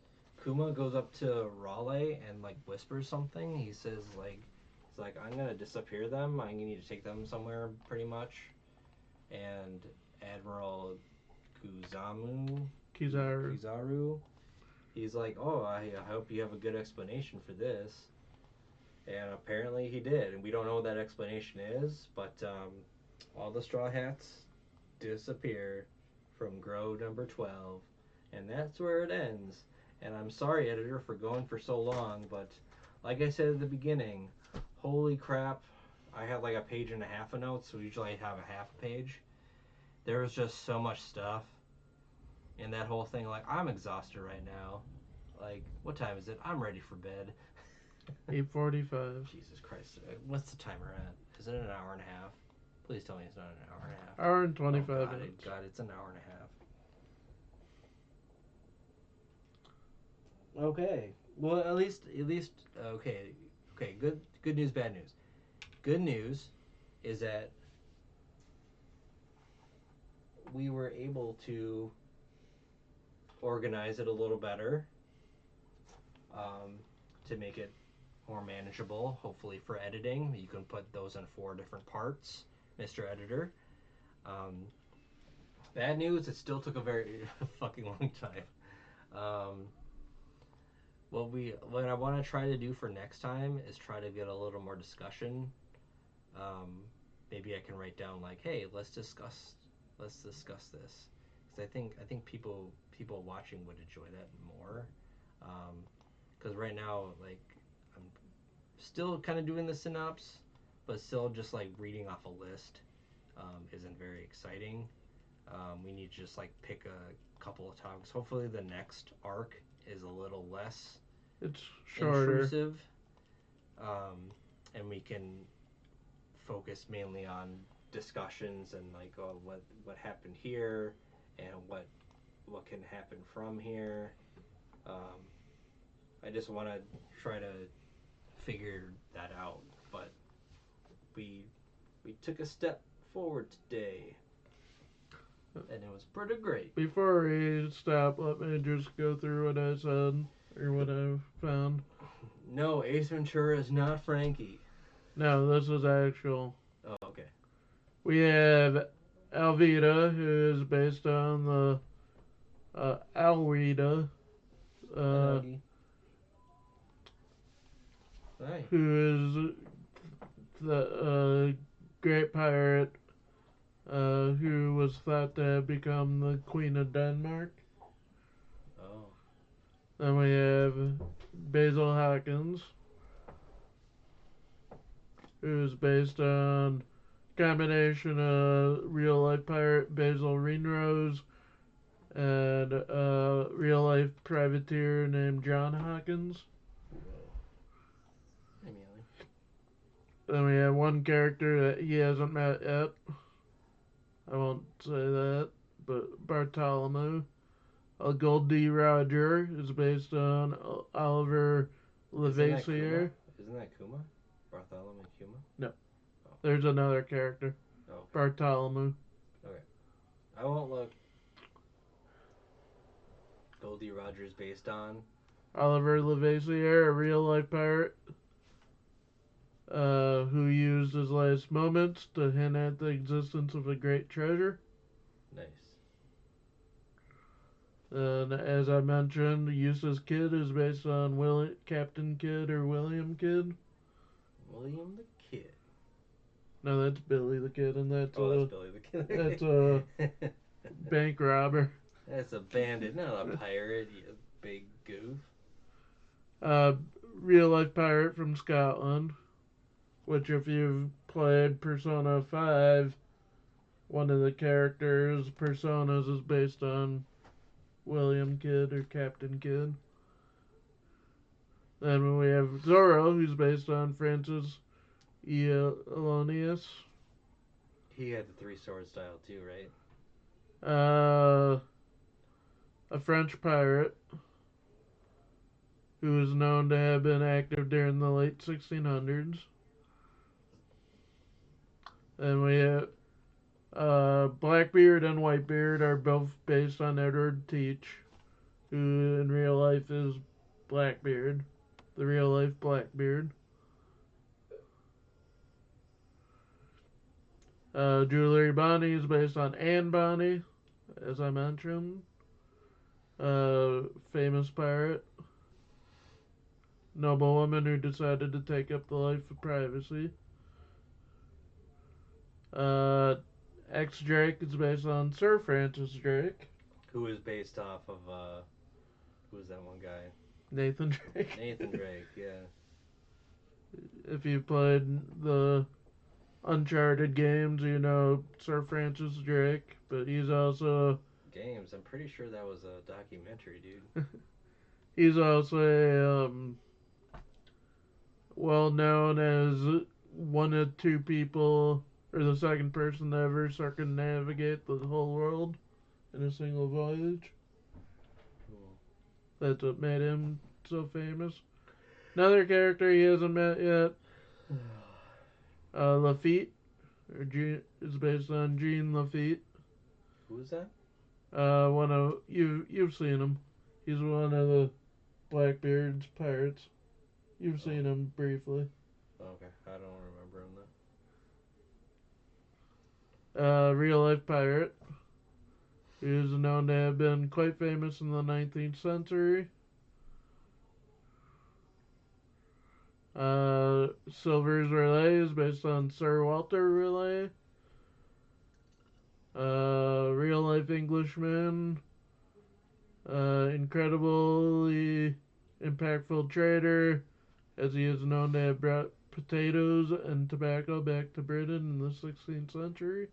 [SPEAKER 2] Kuma goes up to Raleigh and like whispers something. He says like, he's like, "I'm gonna disappear them. I need to take them somewhere, pretty much." And Admiral Kuzamu
[SPEAKER 1] Kizaru.
[SPEAKER 2] Kizaru, he's like, "Oh, I hope you have a good explanation for this." And apparently he did, and we don't know what that explanation is, but all the Straw Hats disappear from Grove number 12, and that's where it ends. And I'm sorry, editor, for going for so long, but like I said at the beginning, holy crap, I have like a page and a half of notes, so usually I have a half a page. There was just so much stuff in that whole thing. Like, I'm exhausted right now. Like, what time is it? I'm ready for bed.
[SPEAKER 1] 8:45.
[SPEAKER 2] Jesus Christ. What's the timer at? Is it an hour and a half? Please tell me it's not an hour and a half.
[SPEAKER 1] Hour and
[SPEAKER 2] Oh
[SPEAKER 1] 25
[SPEAKER 2] God,
[SPEAKER 1] minutes.
[SPEAKER 2] God, it's an hour and a half. Okay. Well, at least okay. Okay, good news, bad news. Good news is that we were able to organize it a little better, um, to make it more manageable, hopefully for editing. You can put those in 4 different parts, Mr. Editor. Um, Bad news, it still took a very fucking long time. Um, what I want to try to do for next time is try to get a little more discussion. Um, Maybe I can write down like, hey, let's discuss this, because I think people watching would enjoy that more. Because right now, like, I'm still kind of doing the synopsis, but still just like reading off a list isn't very exciting. We need to just like pick a couple of topics. Hopefully, the next arc is a little less
[SPEAKER 1] It's shorter.
[SPEAKER 2] intrusive. Um, and we can focus mainly on discussions and like, oh, what happened here, and what can happen from here. Um, I just want to try to figure that out, but we we took a step forward today, and it was pretty great.
[SPEAKER 1] Before we stop, let me just go through what I said or what I found.
[SPEAKER 2] No, Ace Ventura is not Frankie.
[SPEAKER 1] No, this is actual.
[SPEAKER 2] Oh, okay.
[SPEAKER 1] We have Alvita, who is based on the Alwida,
[SPEAKER 2] Hi,
[SPEAKER 1] uh,
[SPEAKER 2] doggy. Hi.
[SPEAKER 1] who is the great pirate who was thought to have become the Queen of Denmark.
[SPEAKER 2] Oh.
[SPEAKER 1] Then we have Basil Hawkins, who's based on combination of real life pirate Basil Ringrose and a real life privateer named John Hawkins.
[SPEAKER 2] Whoa. Hey, Mealy.
[SPEAKER 1] Then we have one character that he hasn't met yet. I won't say that, but Bartholomew. A Goldie Roger is based on Oliver
[SPEAKER 2] Isn't that
[SPEAKER 1] Levasseur.
[SPEAKER 2] Kuma? Isn't that Kuma? Bartholomew Kuma?
[SPEAKER 1] No,
[SPEAKER 2] Oh.
[SPEAKER 1] there's another character.
[SPEAKER 2] Oh, okay.
[SPEAKER 1] Bartholomew.
[SPEAKER 2] Okay. I won't look. Goldie Rogers based on.
[SPEAKER 1] Oliver Levasseur, a real life pirate who used his last moments to hint at the existence of a great treasure.
[SPEAKER 2] Nice.
[SPEAKER 1] And as I mentioned, Eustace Kidd is based on Captain Kidd or William Kidd.
[SPEAKER 2] William the Kid.
[SPEAKER 1] No, that's Billy the Kid, and that's
[SPEAKER 2] That's Billy the Kid.
[SPEAKER 1] that's a bank robber.
[SPEAKER 2] That's a bandit, not a pirate, you big goof.
[SPEAKER 1] Real life pirate from Scotland, which if you've played Persona 5, one of the characters' personas is based on William Kidd or Captain Kidd. Then we have Zorro, who's based on Francis Elonius.
[SPEAKER 2] He had the three sword style too, right?
[SPEAKER 1] A French pirate who is known to have been active during the late 1600s. And we have Blackbeard and Whitebeard are both based on Edward Teach, who in real life is Blackbeard, the real life Blackbeard. Jewelry Bonnie is based on Anne Bonny, as I mentioned. Famous pirate. Noblewoman who decided to take up the life of privacy. X Drake is based on Sir Francis Drake.
[SPEAKER 2] Who is based off of who was that one guy?
[SPEAKER 1] Nathan Drake.
[SPEAKER 2] Nathan Drake, yeah.
[SPEAKER 1] If you played the Uncharted games, you know Sir Francis Drake, but he's also
[SPEAKER 2] Games. I'm pretty sure that was a documentary, dude.
[SPEAKER 1] he's also a, well known as one of two people, or the second person to ever circumnavigate the whole world in a single voyage.
[SPEAKER 2] Cool.
[SPEAKER 1] That's what made him so famous. Another character he hasn't met yet, Lafitte, is based on Jean Lafitte.
[SPEAKER 2] Who is that?
[SPEAKER 1] One of you've seen him. He's one of the Blackbeard's pirates. You've seen him briefly.
[SPEAKER 2] Okay, I don't remember him
[SPEAKER 1] Real life pirate. He is known to have been quite famous in the 19th century. Silver's Relay is based on Sir Walter Relay. Real life Englishman. Incredibly impactful trader, as he is known to have brought potatoes and tobacco back to Britain in the 16th century.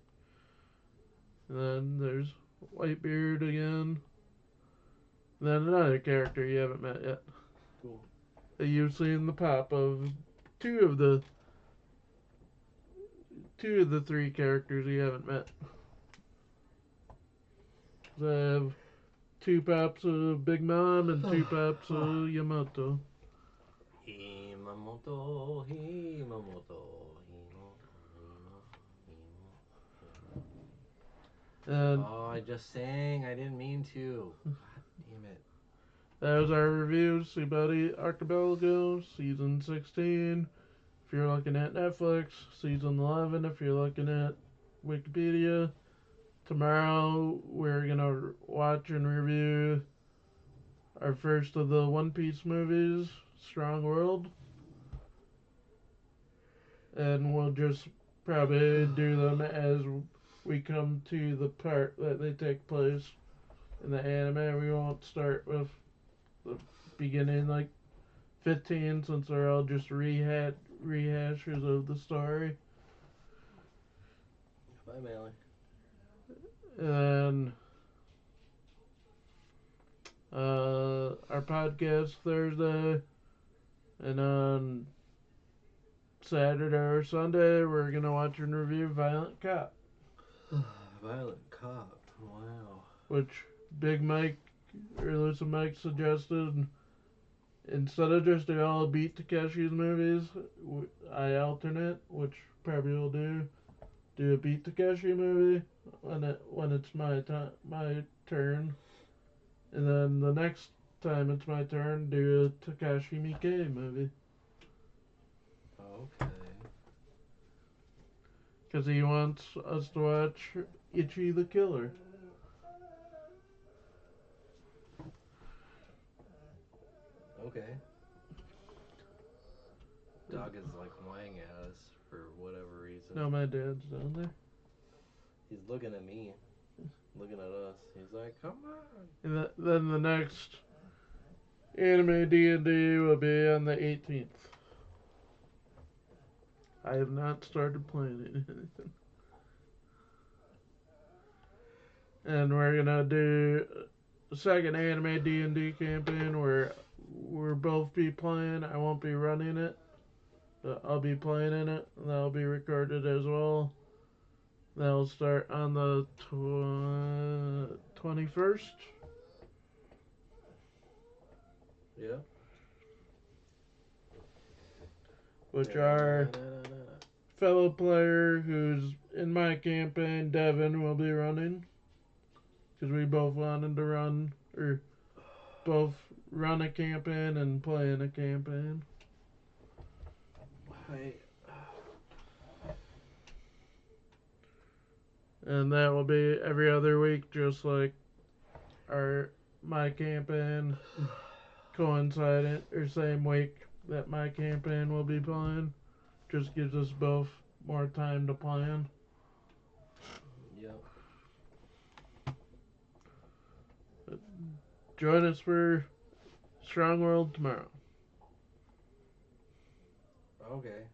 [SPEAKER 1] And then there's Whitebeard again. And then another character you haven't met yet.
[SPEAKER 2] Cool.
[SPEAKER 1] You've seen the pop of two of the two of the three characters you haven't met. I have two pops of Big Mom and two pops of Yamato.
[SPEAKER 2] Himamoto, Himamoto,
[SPEAKER 1] And
[SPEAKER 2] oh, I just sang. I didn't mean to. God damn it.
[SPEAKER 1] that was our review of Seabody Archipeligo, Season 16. If you're looking at Netflix, Season 11. If you're looking at Wikipedia. Tomorrow, we're going to watch and review our first of the One Piece movies, Strong World. And we'll just probably do them as we come to the part that they take place in the anime. We won't start with the beginning, like 15, since they're all just rehashes of the story.
[SPEAKER 2] Bye, Mallie.
[SPEAKER 1] And our podcast Thursday, and on Saturday or Sunday, we're gonna watch and review Violent Cop,
[SPEAKER 2] Violent Cop. Wow.
[SPEAKER 1] which Big Mike or Lucid Mike suggested. Instead of just doing all Beat Takeshi's movies, I alternate, which probably will do a Beat Takeshi movie when it's my turn, and then the next time it's my turn, do a Takashi Miike movie.
[SPEAKER 2] Okay.
[SPEAKER 1] Because he wants us to watch Ichi the Killer.
[SPEAKER 2] Okay. Dog is like whining at us for whatever reason.
[SPEAKER 1] No, my dad's down there.
[SPEAKER 2] He's looking at me, looking at us. He's like, "Come on."
[SPEAKER 1] And then the next anime D&D will be on the 18th. I have not started playing anything. And we're gonna do the second anime D&D campaign where we'll both be playing. I won't be running it, but I'll be playing in it, and that'll be recorded as well. That'll start on the 21st.
[SPEAKER 2] Yeah.
[SPEAKER 1] Which our fellow player who's in my campaign, Devin, will be running. Because we both wanted to run, or both run a campaign and play in a campaign. And that will be every other week, just like my campaign coinciding, or same week that my campaign will be playing. Just gives us both more time to plan.
[SPEAKER 2] Yep.
[SPEAKER 1] Join us for Strong World tomorrow.
[SPEAKER 2] Okay.